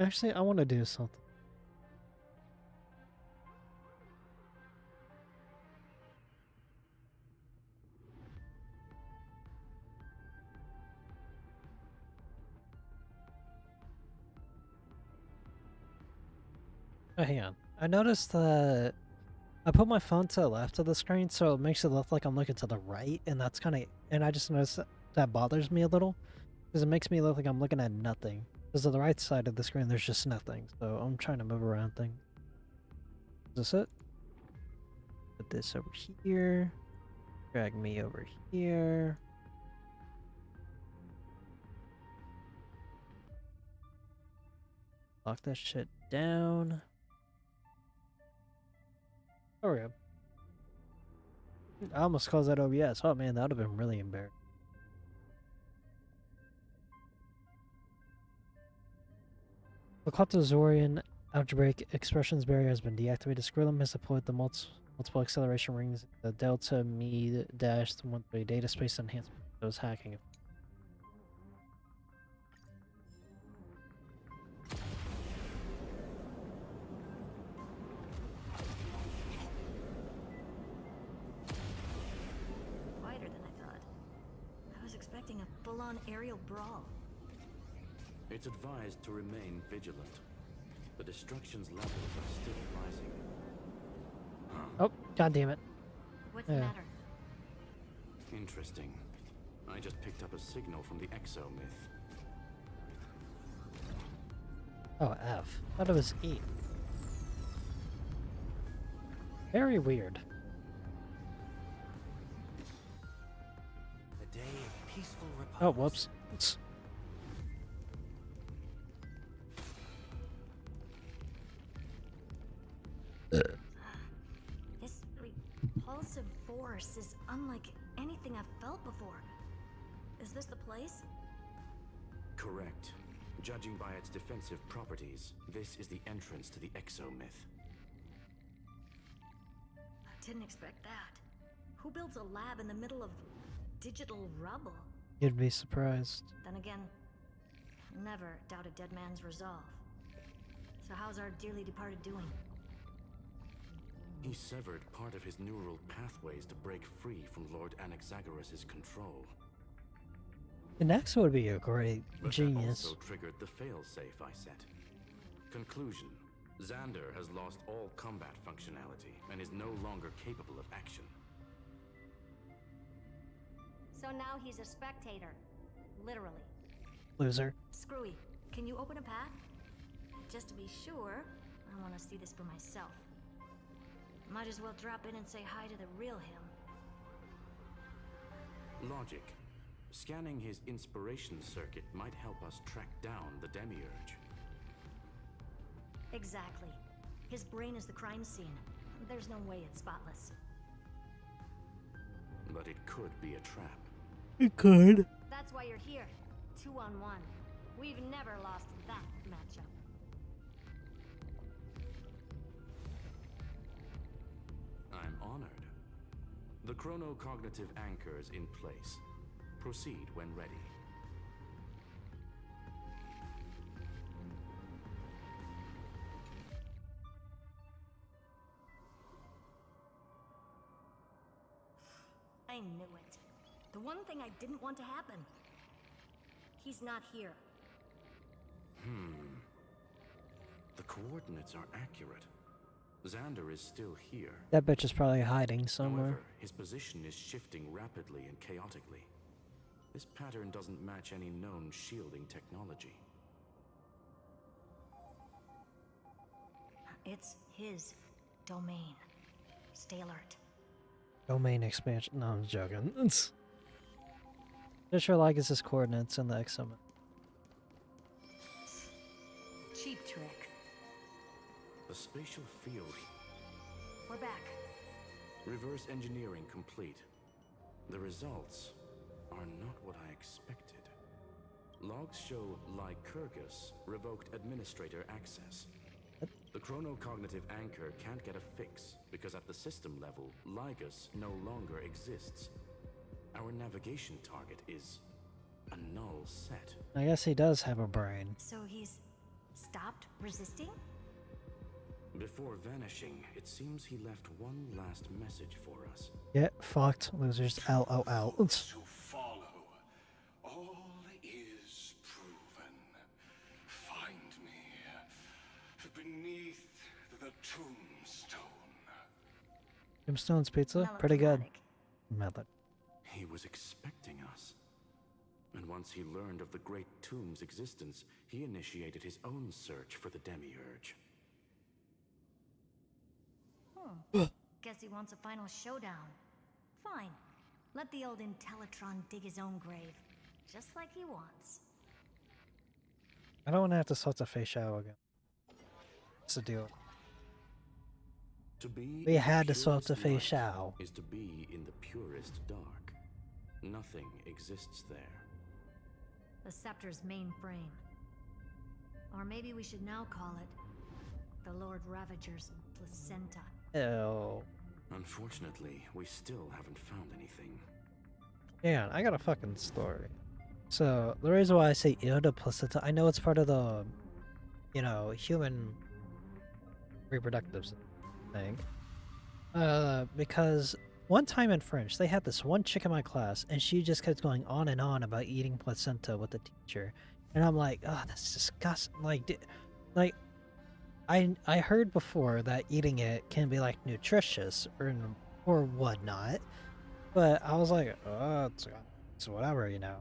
Actually, I want to do something. Oh, hang on. I noticed that I put my phone to the left of the screen, so it makes it look like I'm looking to the right, and that's kind of... And I just noticed that bothers me a little, because it makes me look like I'm looking at nothing. Because on the right side of the screen, there's just nothing, so I'm trying to move around things. Is this it? Put this over here. Drag me over here. Lock that shit down. There we go. I almost closed that OBS. Oh man, that would have been really embarrassing. The Zorian algebraic expressions barrier has been deactivated. Skrillum has deployed the multiple acceleration rings. The Delta Me Dash 13 data space enhancement those hacking. Wider than I thought. I was expecting a full-on aerial brawl. It's advised to remain vigilant. The destruction's levels are still rising. Oh, god damn it. What's the matter? Interesting. I just picked up a signal from the Exo myth. Oh, F. I thought it was E. Very weird. A day of peaceful repose. Oh, whoops. forest is unlike anything I've felt before. Is this the place? Correct. Judging by its defensive properties, this is the entrance to the exomyth. I didn't expect that. Who builds a lab in the middle of digital rubble? You'd be surprised. Then again, never doubt a dead man's resolve. So how's our dearly departed doing? He severed part of his neural pathways to break free from Lord Anaxagoras' control. The next would be a great But genius. that also triggered the failsafe I set. Conclusion. Xander has lost all combat functionality and is no longer capable of action. So now he's a spectator. Literally. Loser. Screwy, can you open a path? Just to be sure, I want to see this for myself. Might as well drop in and say hi to the real him. Logic. Scanning his inspiration circuit might help us track down the demiurge. Exactly. His brain is the crime scene. There's no way it's spotless. But it could be a trap. It could. That's why you're here. 2-on-1. We've never lost that matchup. I'm honored. The chronocognitive anchor is in place. Proceed when ready. I knew it. The one thing I didn't want to happen. He's not here. The coordinates are accurate. Xander is still here. That bitch is probably hiding somewhere. However, his position is shifting rapidly and chaotically. This pattern doesn't match any known shielding technology. It's his domain. Stay alert. Domain expansion. No, I'm joking. It's just sure like his coordinates in the exomyth. Cheap trick. The spatial field. We're back. Reverse engineering complete. The results are not what I expected. Logs show Lycurgus revoked administrator access. The chronocognitive anchor can't get a fix because at the system level, Lygus no longer exists. Our navigation target is a null set. I guess he does have a brain. So he's stopped resisting? Before vanishing, it seems he left one last message for us. Get fucked, losers. LOL. To follow. All is proven. Find me beneath the tombstone. Tombstone's pizza? Pretty good. Method. He was expecting us. And once he learned of the Great Tomb's existence, he initiated his own search for the Demiurge. Guess he wants a final showdown. Fine. Let the old Intellitron dig his own grave. Just like he wants. I don't want to have to sort the face out again. What's the deal? To be We in had the to swap the purest face light out. is to be in the purest dark. Nothing exists there. The scepter's main frame. Or maybe we should now call it the Lord Ravager's placenta. Ew. Unfortunately, we still haven't found anything. Hang on, I got a fucking story. So, the reason why I say ew to placenta, I know it's part of the, you know, human reproductive thing. Because one time in French, they had this one chick in my class, and she just kept going on and on about eating placenta with the teacher. And I'm like, oh, that's disgusting. Like, I heard before that eating it can be, like, nutritious or whatnot. But I was like, oh, it's whatever, you know.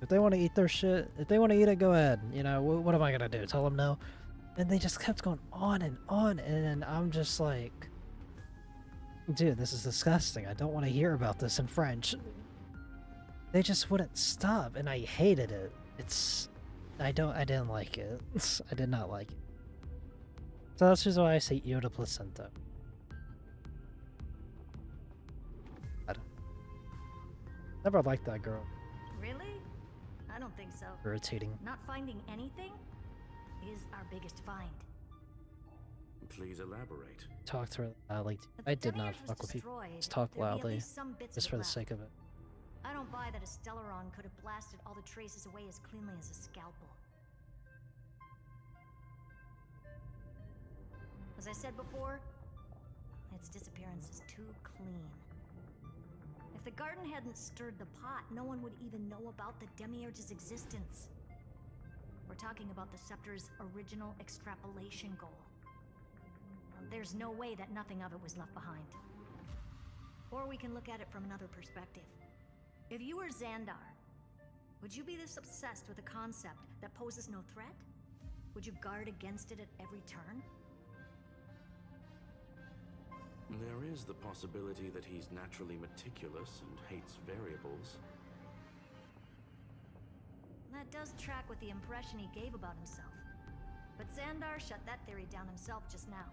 If they want to eat their shit, if they want to eat it, go ahead. You know, what am I going to do? Tell them no? And they just kept going on, and I'm just like, dude, this is disgusting. I don't want to hear about this in French. They just wouldn't stop, and I hated it. I didn't like it. I did not like it. So that's just why I say ew to placenta. Never liked that girl. Really? I don't think so. Irritating. Not finding anything is our biggest find. Please elaborate. Talk to her like I did not fuck with people. Just talk loudly, just for the sake of it. I don't buy that a Stellaron could have blasted all the traces away as cleanly as a scalpel. As I said before, its disappearance is too clean. If the garden hadn't stirred the pot, no one would even know about the Demiurge's existence. We're talking about the Scepter's original extrapolation goal. There's no way that nothing of it was left behind. Or we can look at it from another perspective. If you were Xandar, would you be this obsessed with a concept that poses no threat? Would you guard against it at every turn? There is the possibility that he's naturally meticulous and hates variables. That does track with the impression he gave about himself. But Xandar shut that theory down himself just now.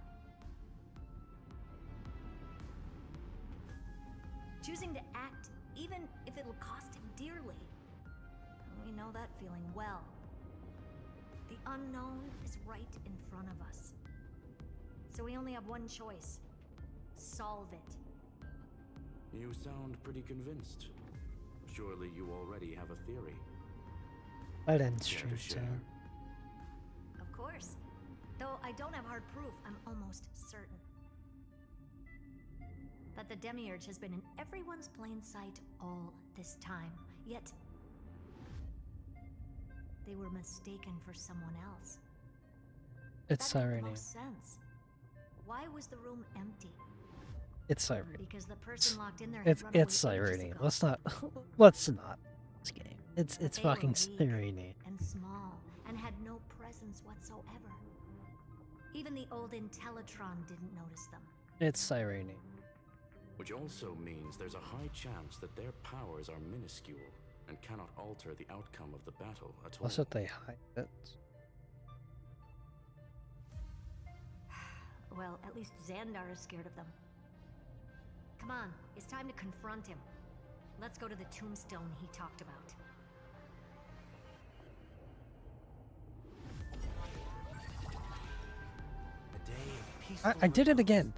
Choosing to act, even if it'll cost him dearly. We know that feeling well. The unknown is right in front of us. So we only have one choice. Solve it. You sound pretty convinced. Surely you already have a theory. I didn't Care to stream share? Of course. Though I don't have hard proof, I'm almost certain that the Demiurge has been in everyone's plain sight all this time. Yet, they were mistaken for someone else. It's That made the irony. most sense. Why was the room empty? It's irony. Because the person locked in there had It's run away it's ages irony. ago. Let's not this game. It's But they fucking were weak irony. and small and had no presence whatsoever. Even the old Intellitron didn't notice them. It's irony. Which also means there's a high chance that their powers are minuscule and cannot alter the outcome of the battle at all. That's what they hide it. Well, at least Xandar is scared of them. Come on, it's time to confront him. Let's go to the tombstone he talked about. A day of peaceful I did it again.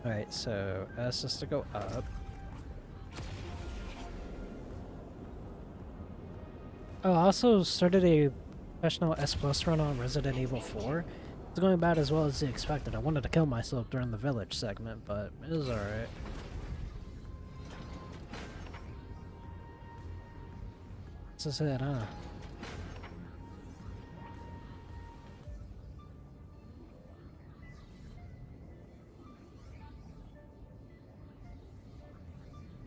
Alright, so ask us to go up. Oh, I also started a professional S Plus run on Resident Evil 4. It's going about as well as I expected. I wanted to kill myself during the village segment, but it was alright. This is it, huh?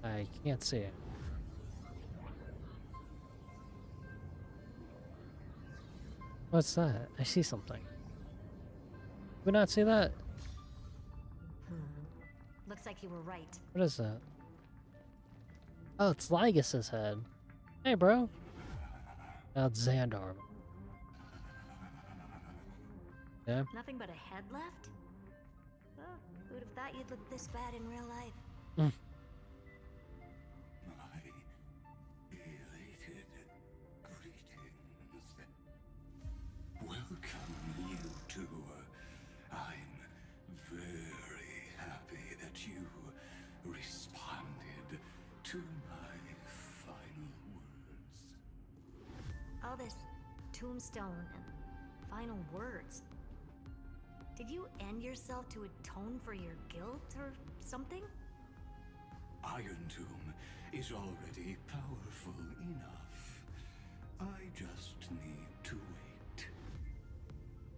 I can't see it. What's that? I see something. Did we not see that? Looks like you were right. What is that? Oh, it's Lygus's head. Hey, bro. Now it's Xandar. Yeah. Nothing but a head left? Well, who'd have thought you'd look this bad in real life? My elated greetings. Welcome, you two. I'm very happy that you responded to my final words. All this tombstone and final words. Did you end yourself to atone for your guilt or something? Iron Tomb is already powerful enough. I just need to wait.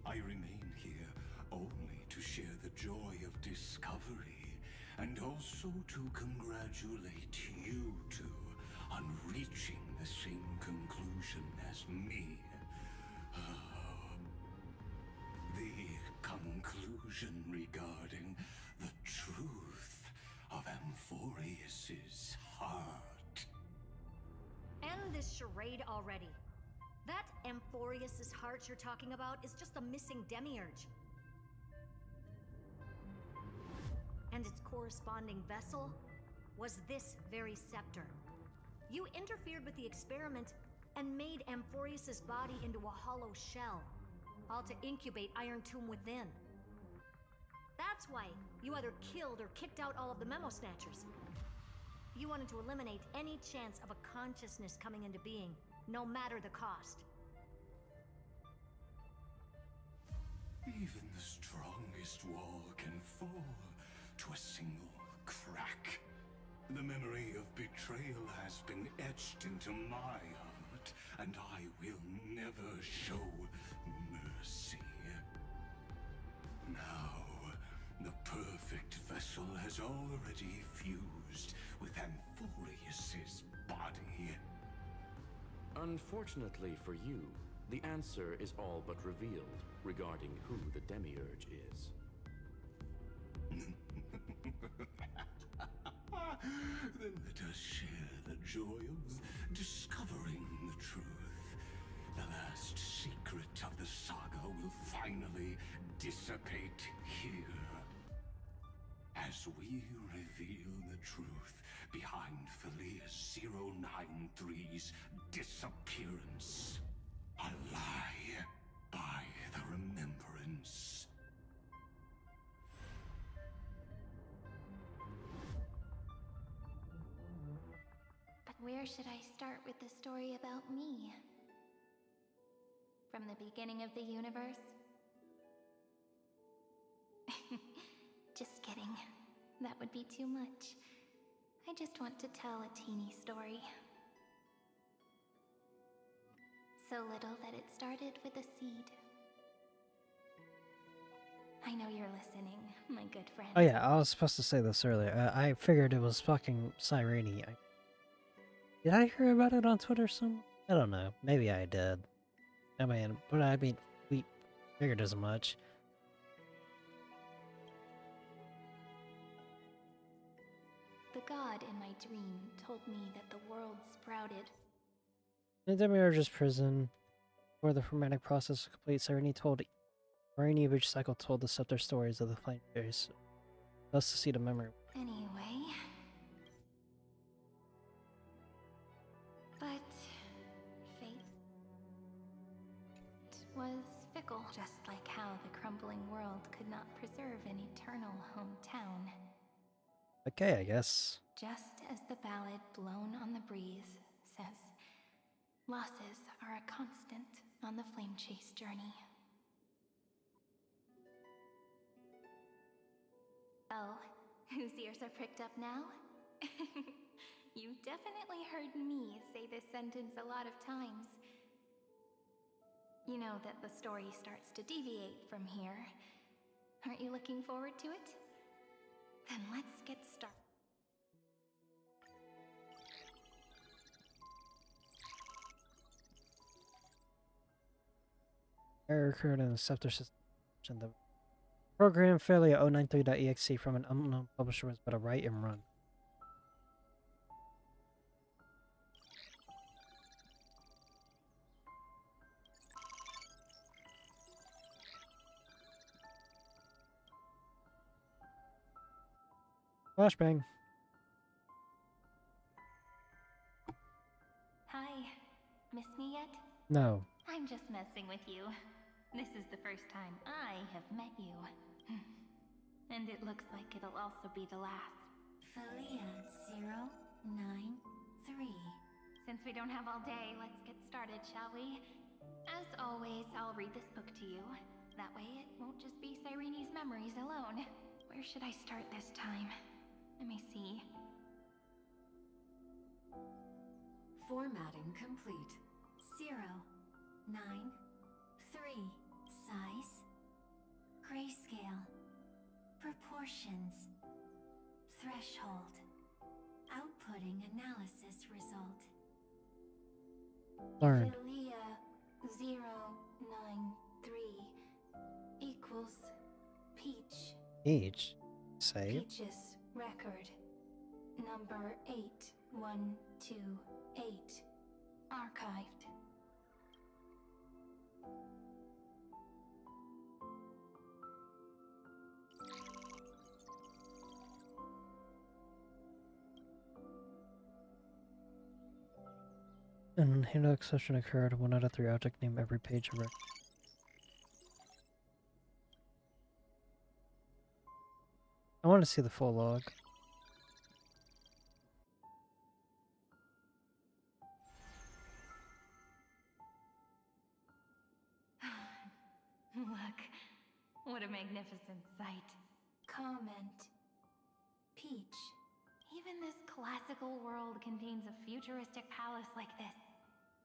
I remain here only to share the joy of discovery and also to congratulate you two on reaching the same conclusion as me. The conclusion regarding the truth of Amphoreus's heart. End this charade already. That Amphoreus's heart you're talking about is just a missing demiurge. and its corresponding vessel was this very scepter. You interfered with the experiment and made Amphoreus' body into a hollow shell, all to incubate Iron Tomb within. That's why you either killed or kicked out all of the Memo Snatchers. You wanted to eliminate any chance of a consciousness coming into being, no matter the cost. Even the strongest wall can fall to a single crack. The memory of betrayal has been etched into my heart, and I will never show mercy. Now, the perfect vessel has already fused with Amphoreus' body. Unfortunately for you, the answer is all but revealed regarding who the Demiurge is. Then let us share the joy of discovering the truth. The last secret of the saga will finally dissipate here. As we reveal the truth behind Philias 093's disappearance. A lie by the remembrance. But where should I start with the story about me? From the beginning of the universe? Just kidding. That would be too much. I just want to tell a teeny story. So little that it started with a seed. I know you're listening, my good friend. Oh yeah, I was supposed to say this earlier. I figured it was fucking Cyrene. Did I hear about it on Twitter some? I don't know. Maybe I did. I mean, we figured as much. The god in my dream told me that the world sprouted. In Demiurge's prison, before the fermentic process was complete, Cyrene each cycle told the scepter stories of the flame fairies, thus to see the memory. Anyway... But... fate was fickle, just like how the crumbling world could not preserve an eternal hometown. Okay, I guess. Just as the ballad Blown on the Breeze says, losses are a constant on the flame chase journey. Oh, whose ears are pricked up now? You definitely heard me say this sentence a lot of times. You know that the story starts to deviate from here. Aren't you looking forward to it? Then let's get started. Error occurred in the scepter system. The program failure 093.exe from an unknown publisher was but a write and run. Flashbang. Hi. Miss me yet? No. I'm just messing with you. This is the first time I have met you. And it looks like it'll also be the last. Philia 093. Since we don't have all day, let's get started, shall we? As always, I'll read this book to you. That way it won't just be Cyrene's memories alone. Where should I start this time? Let me see. Formatting complete. 093. Size. Grayscale. Proportions. Threshold. Outputting analysis result. Learned. Philia 093 equals Peach. Peach. Save. Peach's record. Number 8128. Archived. An handle exception occurred. 1 out of 3 object name every page of record. I want to see the full log. Look, what a magnificent sight. Comment. Peach. Even this classical world contains a futuristic palace like this.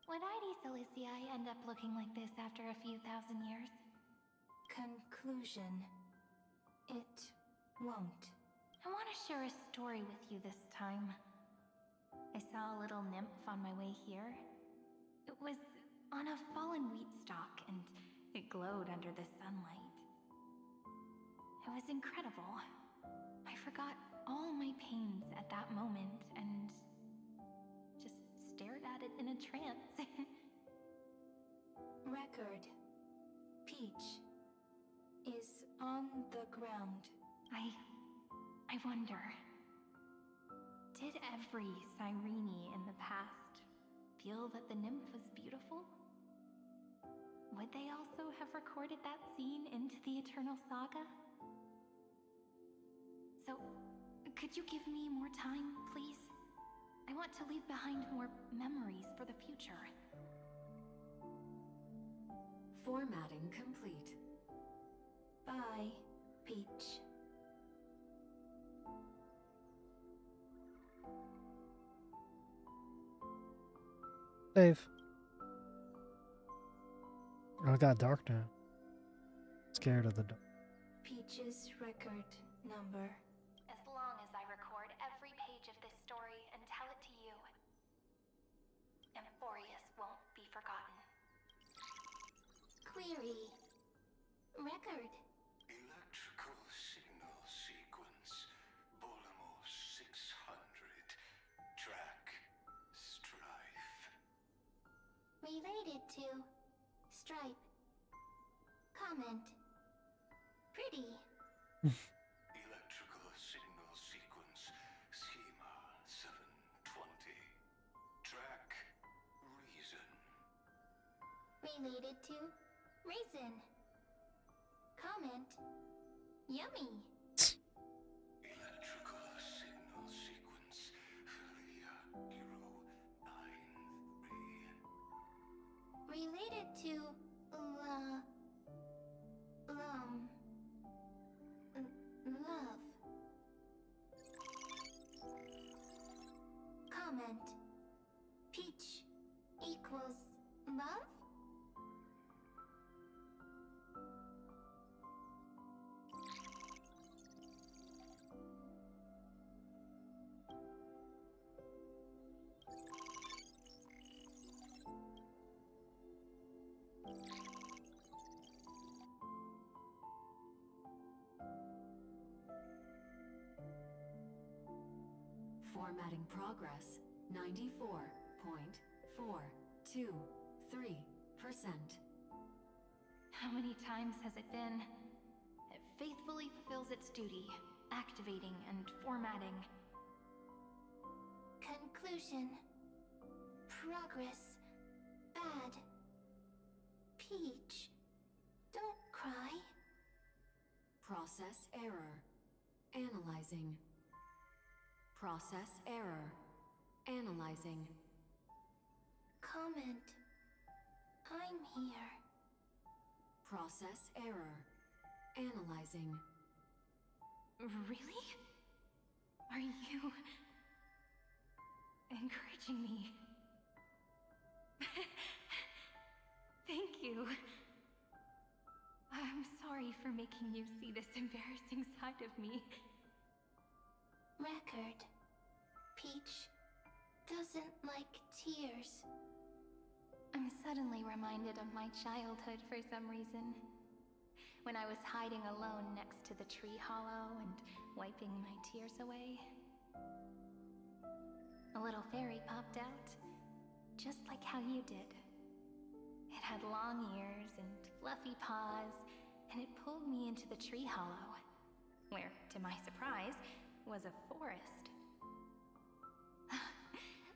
Would ID Ciliciae end up looking like this after a few thousand years? Conclusion. It won't. I want to share a story with you this time. I saw a little nymph on my way here. It was on a fallen wheat stalk and it glowed under the sunlight. It was incredible. I forgot all my pains at that moment and just stared at it in a trance. Record. Peach is on the ground. I wonder, did every Cyrene in the past feel that the nymph was beautiful? Would they also have recorded that scene into the Eternal Saga? So, could you give me more time, please? I want to leave behind more memories for the future. Formatting complete. Bye, Peach. Save. Oh, it got dark now. Scared of the dark. Peach's record number. As long as I record every page of this story and tell it to you, Amphoreus won't be forgotten. Query. Record. Electrical signal sequence. Bolamos 600. Track. Strife. Related to. Stripe. Comment. Pretty. Electrical signal sequence. Schema 720. Track. Reason. Related to. Raisin. Comment. Yummy. Electrical signal sequence. Filia 093. Related to. Love. Comment. Peach equals love? Formatting progress 94.423%. How many times has it been? It faithfully fulfills its duty, activating and formatting. Conclusion. Progress. Bad. Peach. Don't cry. Process error. Analyzing. Process error. Analyzing. Comment. I'm here. Process error. Analyzing. Really? Are you encouraging me? Thank you. I'm sorry for making you see this embarrassing side of me. Record. Peach doesn't like tears. I'm suddenly reminded of my childhood for some reason. When I was hiding alone next to the tree hollow and wiping my tears away. A little fairy popped out, just like how you did. It had long ears and fluffy paws, and it pulled me into the tree hollow, where, to my surprise, was a forest.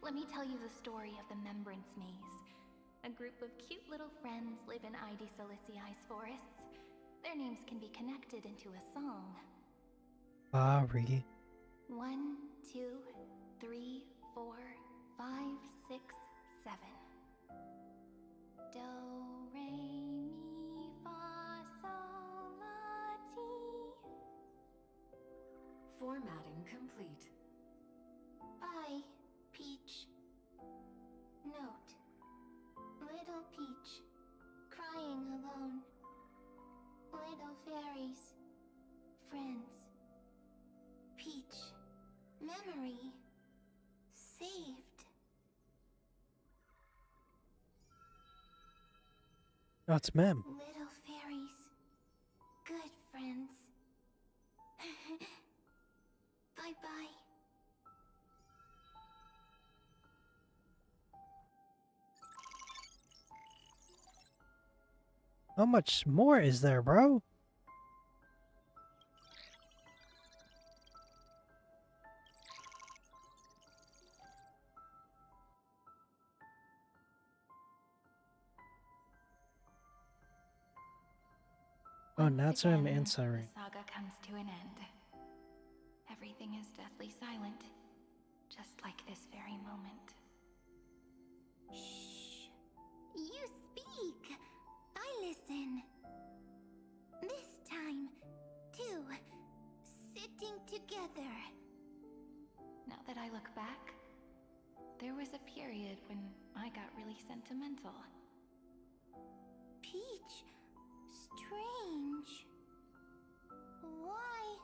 let me tell you the story of the Membrance Maze. A group of cute little friends live in Ide Silicii's forests. Their names can be connected into a song. Ari. 1, 2, 3, 4, 5, 6, 7. Do, re, mi, fa, sol, la, ti. Formatting complete. I, Peach. Note. Little Peach. Crying alone. Little fairies. Friends. Peach. Memory. Saved. Oh, it's Mem. Little fairies. Good friends. Bye-bye. How much more is there, bro? Oh, Natsume and Siren. The saga comes to an end. Everything is deathly silent, just like this very moment. Shh. You speak. I listen. This time, too. Sitting together. Now that I look back, there was a period when I got really sentimental. Peach. Strange. Why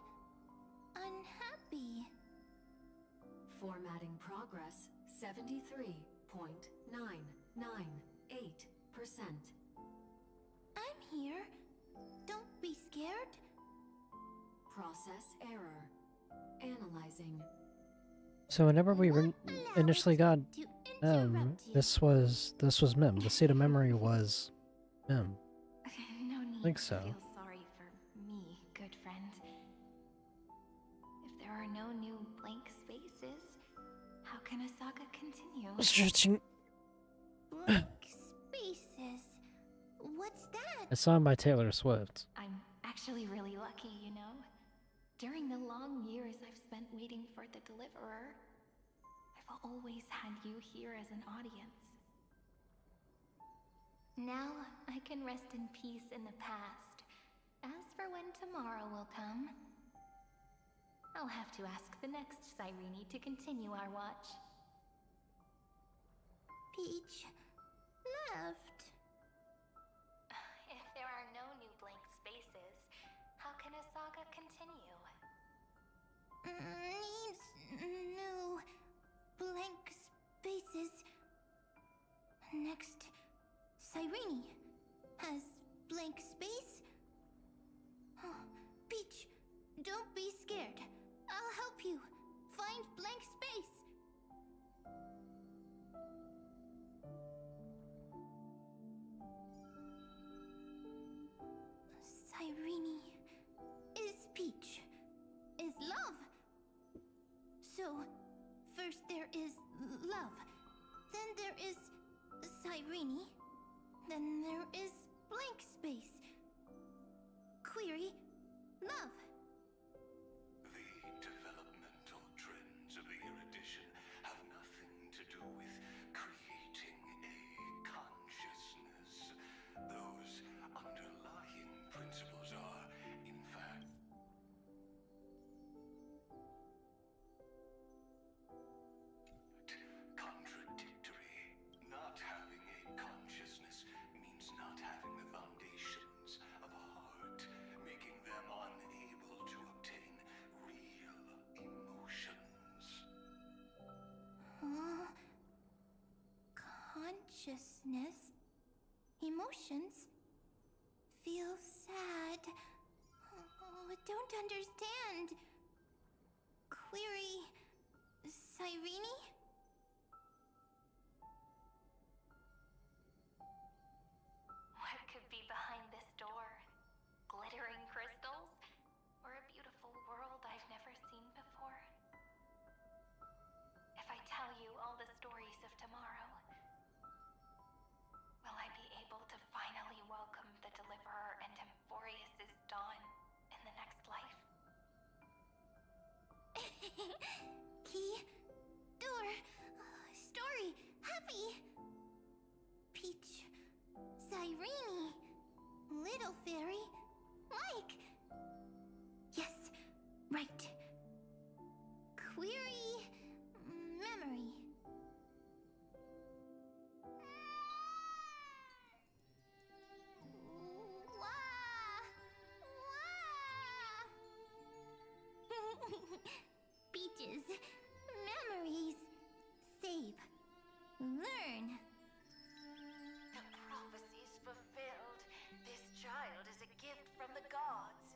unhappy? Formatting progress 73.998%. I'm here. Don't be scared. Process error. Analyzing. So whenever we initially got this was Mem. The state of memory was Mem. No need I think to so. feel sorry for me, good friend. If there are no new blank spaces, how can a saga continue? Stretching. Blank spaces. What's that? A song by Taylor Swift. I'm actually really lucky, you know? During the long years I've spent waiting for the Deliverer, I've always had you here as an audience. Now I can rest in peace in the past. As for when tomorrow will come, I'll have to ask the next Cyrene to continue our watch. Peach left. If there are no new blank spaces, how can a saga continue? Needs new blank spaces. Next, Cyrene has blank space. Oh, Peach, don't be scared. I'll help you find blank space. Cyrene is Peach, is love. So, first there is love, then there is Cyrene, then there is blank space. Query, love. The developmental trends of the erudition have nothing to do with creating a consciousness. Those underlying principles are, in fact, contradictory. Not having a consciousness means not having the foundations of a heart, making them unable to obtain real emotions. Consciousness, emotions, feel sad. Oh, don't understand. Query, Cyrene? What could be behind this door? Glittering crystals? Or a beautiful world I've never seen before? If I tell you all the stories Key, door, story, happy. Peach, Cyrene, little fairy, Mike. Yes, right. Query, memory. Peaches, memories, save, learn. The prophecy's fulfilled. This child is a gift from the gods.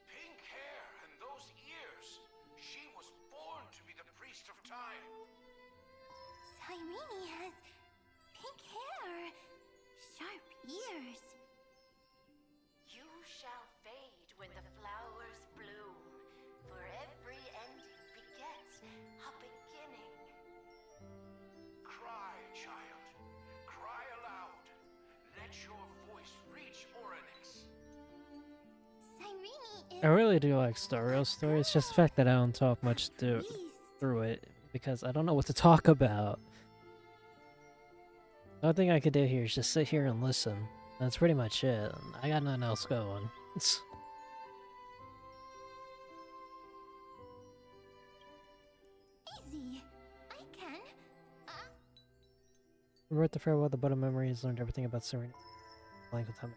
Pink hair and those ears. She was born to be the priest of time. Cyrene has pink hair, sharp ears. You shall fade when the flowers bloom, for every ending begets a beginning. Cry, child. Cry aloud. Let your voice reach Oryx. Cyrene is... I really do like Star Rail story. It's just the fact that I don't talk much through it because I don't know what to talk about. The only thing I could do here is just sit here and listen. That's pretty much it. I got nothing else going. Easy. I can. Wrote the farewell, the bottom memories, learned everything about Cyrene. Blank with time.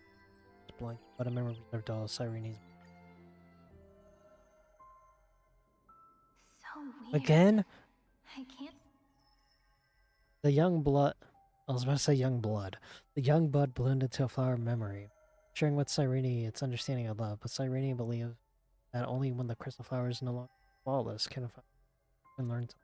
Blank. Bottom memory reserved to all Cyrene's. So weird. Again? I can't. The young blood. I was about to say young blood. The young bud bloomed into a flower of memory, sharing with Cyrene its understanding of love. But Cyrene believed that only when the crystal flower is no longer flawless can learn to.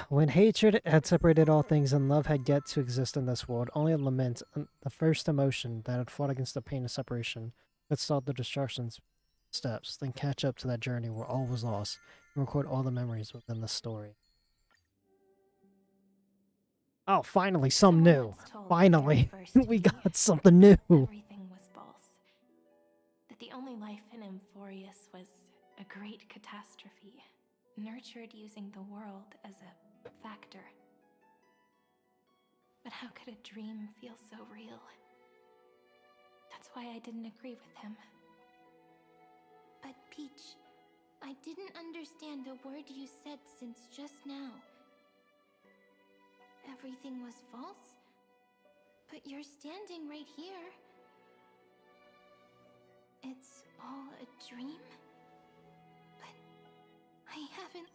When hatred had separated all things and love had yet to exist in this world, only lament, the first emotion that had fought against the pain of separation, could stop the destruction's steps, then catch up to that journey where all was lost, and record all the memories within the story. Oh, finally, something new. Finally, we got something new. Everything was false. That the only life in amphoreus was a great catastrophe, nurtured using the world as a factor. But how could a dream feel so real? That's why I didn't agree with him. But Peach, I didn't understand a word you said since just now. Everything was false? But you're standing right here. It's all a dream? But I haven't...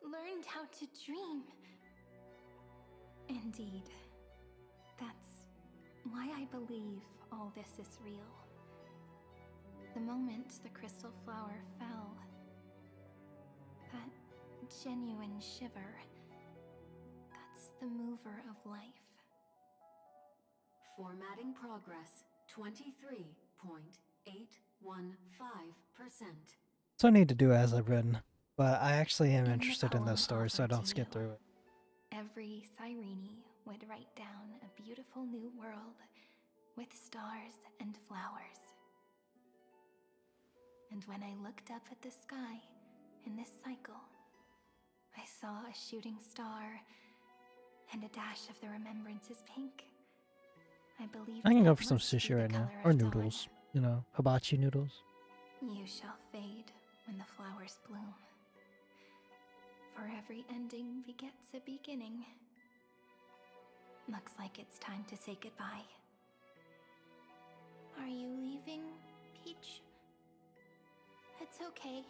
learned how to dream. Indeed. That's why I believe all this is real. The moment the crystal flower fell, that genuine shiver, that's the mover of life. Formatting progress, 23.815%. So I need to do as I've written, but I actually am interested in this story, so I don't skip through it. Every Cyrene would write down a beautiful new world with stars and flowers. And when I looked up at the sky in this cycle, I saw a shooting star and a dash of the remembrances pink. I believe I can go for some sushi right now, or noodles, you know, hibachi noodles. You shall fade when the flowers bloom. For every ending begets a beginning. Looks like it's time to say goodbye. Are you leaving, Peach? It's okay.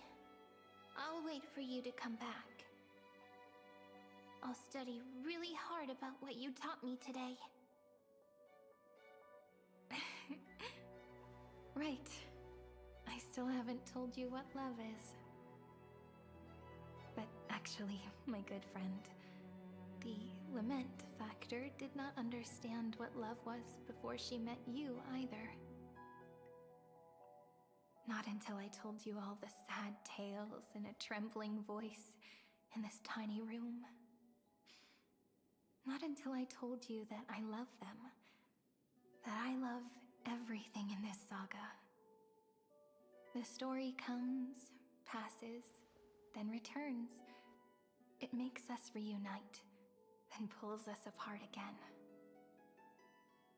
I'll wait for you to come back. I'll study really hard about what you taught me today. Right. I still haven't told you what love is. But actually, my good friend, the lament factor did not understand what love was before she met you either. Not until I told you all the sad tales in a trembling voice in this tiny room. Not until I told you that I love them. That I love everything in this saga. The story comes, passes, then returns. It makes us reunite, then pulls us apart again.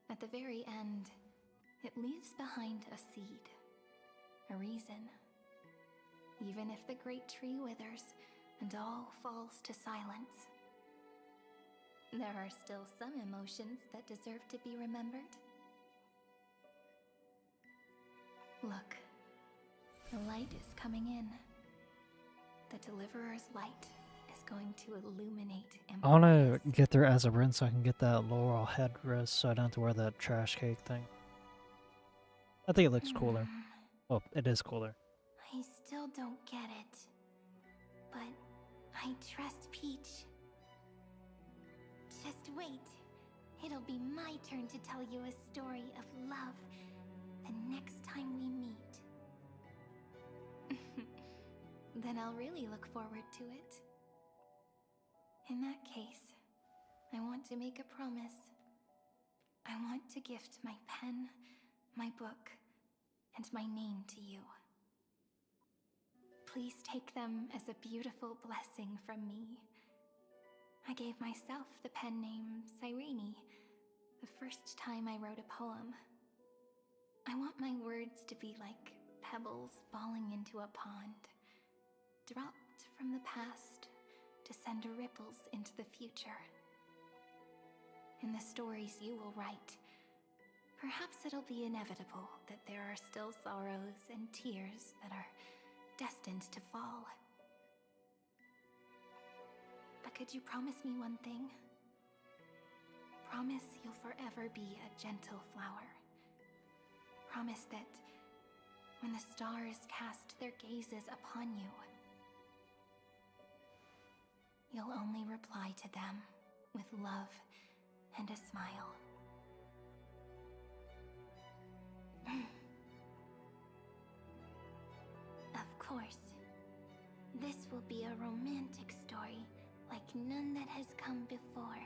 At the very end, it leaves behind a seed, a reason. Even if the great tree withers and all falls to silence, there are still some emotions that deserve to be remembered. Look, the light is coming in. The Deliverer's light is going to illuminate I want to get there as a rin so I can get that laurel headrest so I don't have to wear that trash cake thing. I think it looks cooler. Well, it is cooler. I still don't get it, but I trust Peach. Just wait. It'll be my turn to tell you a story of love the next time we meet. Then I'll really look forward to it. In that case, I want to make a promise. I want to gift my pen, my book, and my name to you. Please take them as a beautiful blessing from me. I gave myself the pen name Cyrene the first time I wrote a poem. I want my words to be like pebbles falling into a pond, dropped from the past to send ripples into the future. In the stories you will write, perhaps it'll be inevitable that there are still sorrows and tears that are destined to fall. But could you promise me one thing? Promise you'll forever be a gentle flower. Promise that when the stars cast their gazes upon you, you'll only reply to them with love and a smile. Of course, this will be a romantic story like none that has come before.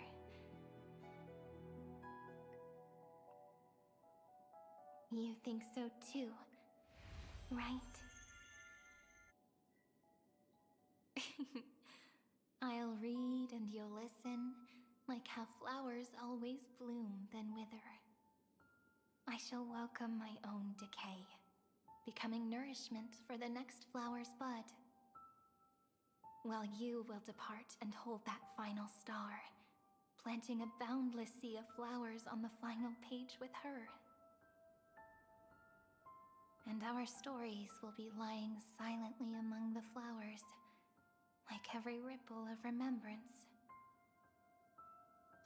You think so too, right? I'll read and you'll listen, like how flowers always bloom then wither. I shall welcome my own decay, becoming nourishment for the next flower's bud. While you will depart and hold that final star, planting a boundless sea of flowers on the final page with her. And our stories will be lying silently among the flowers, like every ripple of remembrance.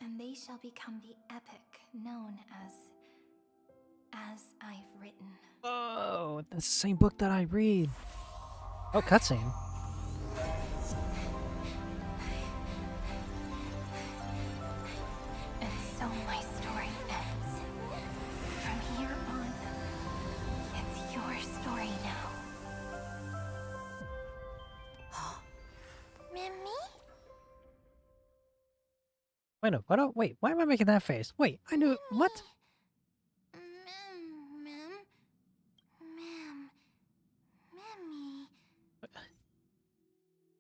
And they shall become the epic known as I've written. Oh, that's the same book that I read. Oh, cutscene. And so my story ends. From here on, it's your story now. Mimi? Wait, no, what? Wait, why am I making that face? Wait, I knew what?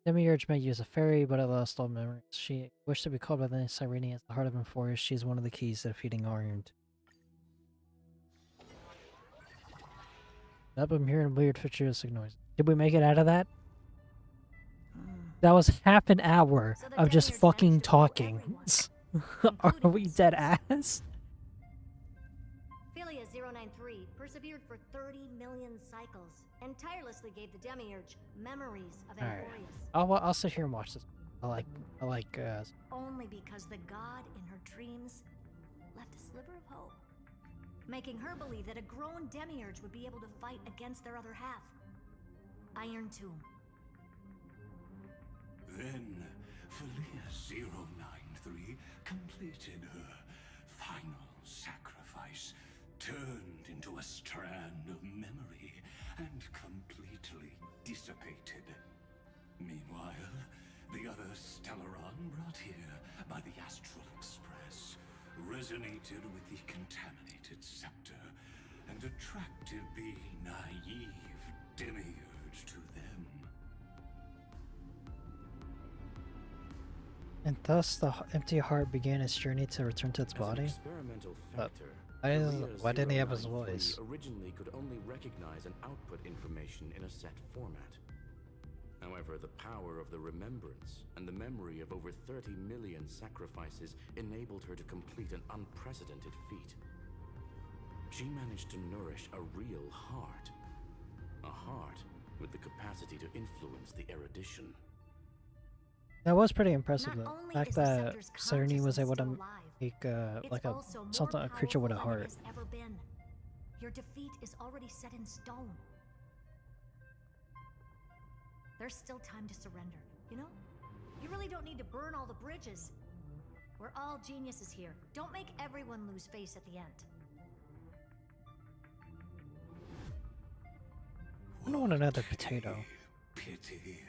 Demiurge may use a fairy, but it lost all memories. She wished to be called by the name Cyrene as the heart of amphoreus. She is one of the keys to defeating Iron. Yep, I'm hearing weird futuristic noise. Did we make it out of that? That was half an hour of just fucking talking. Are we dead ass? Philia 093 persevered for 30 million cycles and tirelessly gave the Demiurge memories of amphoreus. I'll sit here and watch this. I like Only because the god in her dreams left a sliver of hope, making her believe that a grown Demiurge would be able to fight against their other half. Iron Tomb. Then, Philia 093 completed her final sacrifice, turned into a strand of memory, and completely dissipated. Meanwhile, the the other Stellaron brought here by the Astral Express resonated with the contaminated scepter and attracted the naive demiurge to them. And thus the empty heart began its journey to return to its As an body? experimental factor, Why didn't he have his voice? originally could only recognize and output information in a set format. However, the power of the remembrance and the memory of over 30 million sacrifices enabled her to complete an unprecedented feat. She managed to nourish a real heart. A heart with the capacity to influence the erudition. That was pretty impressive. Not The only fact is the that scepter's Cerny was consciousness able to still alive, make it's like a also more something, a creature with a powerful than heart. it has ever been. Your defeat is already set in stone. There's still time to surrender, you know? You really don't need to burn all the bridges. We're all geniuses here. Don't make everyone lose face at the end. I don't want another potato. Pity.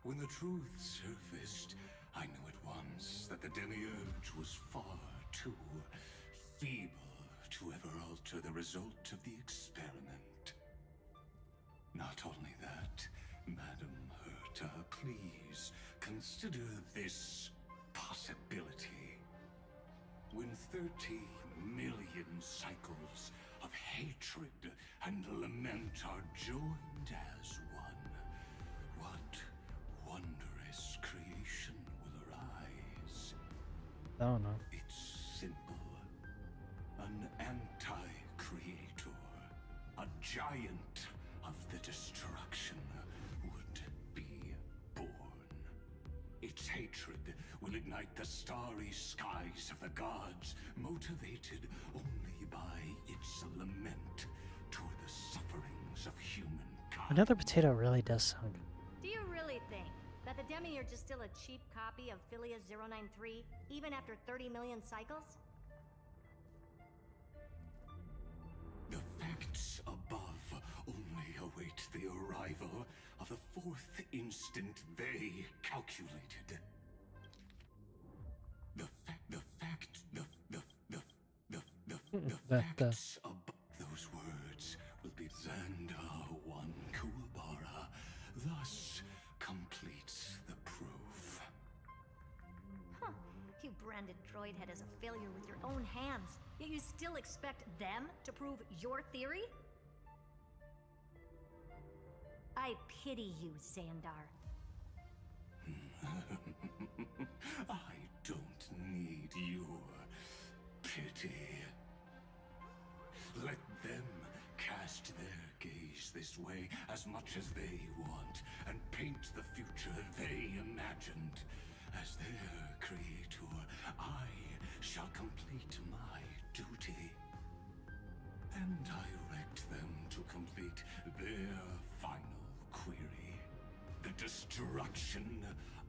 When the truth surfaced, I knew at once that the demiurge was far too feeble to ever alter the result of the experiment. Not only that, Madam Herta, please consider this possibility. When 30 million cycles of hatred and lament are joined as one, what wondrous creation will arise? I don't know. It's simple. An anti-creator, a giant of the destruction would be born. Its hatred will ignite the starry skies of the gods, motivated only by its lament toward the sufferings of humankind. Another potato really does sound good. Do you really think that the Demiurge is still a cheap copy of Philia 093, even after 30 million cycles? The facts above only await the arrival of the fourth instant they calculated. The facts above those words will be Xandar 1 Kuwabara, thus completes the proof. Huh. You branded Droidhead as a failure with your own hands, yet you still expect them to prove your theory? I pity you, Xandar. I don't need your pity. Let them cast their gaze this way as much as they want, and paint the future they imagined. As their creator, I shall complete my duty and direct them to complete their final query. The destruction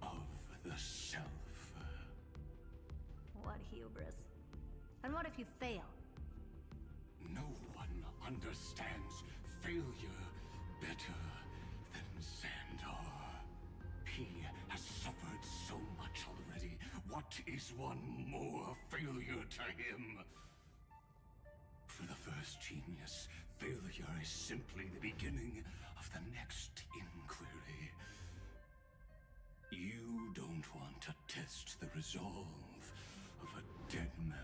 of the self. What hubris. And what if you fail? No one understands failure better than Xandar. He has suffered so much already. What is one more failure to him? For the first genius, failure is simply the beginning of the next inquiry. You don't want to test the resolve of a dead man.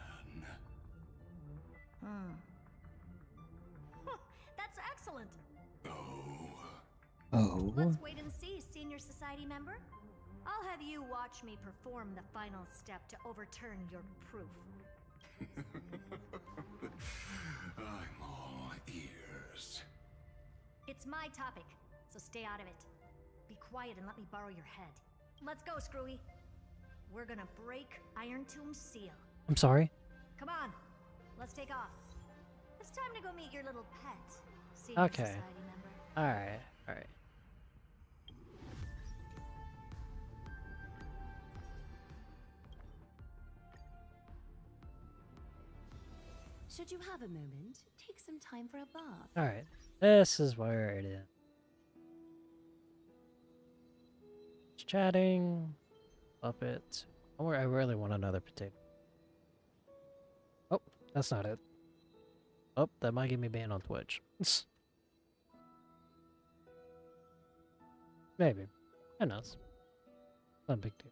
That's excellent. Oh. Let's wait and see, Senior Society member. I'll have you watch me perform the final step to overturn your proof. I'm all ears. It's my topic, so stay out of it. Be quiet and let me borrow your head. Let's go, Screwy. We're gonna break Iron Tomb's seal. I'm sorry. Come on, let's take off. It's time to go meet your little pet, Senior Okay. Society member. Alright, alright. Should you have a moment, take some time for a bath. Alright. This is where it is. Chatting. Up it. I really want another potato. Oh, that's not it. Oh, that might get me banned on Twitch. Maybe. Who knows? Not a big deal.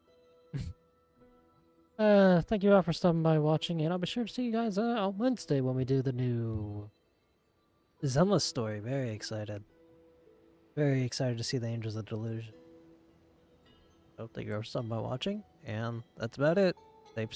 Thank you all for stopping by watching, and I'll be sure to see you guys on Wednesday when we do the new Zelda story. Very excited. Very excited to see the Angels of Delusion. So thank you all for stopping by watching, and that's about it. Stay safe.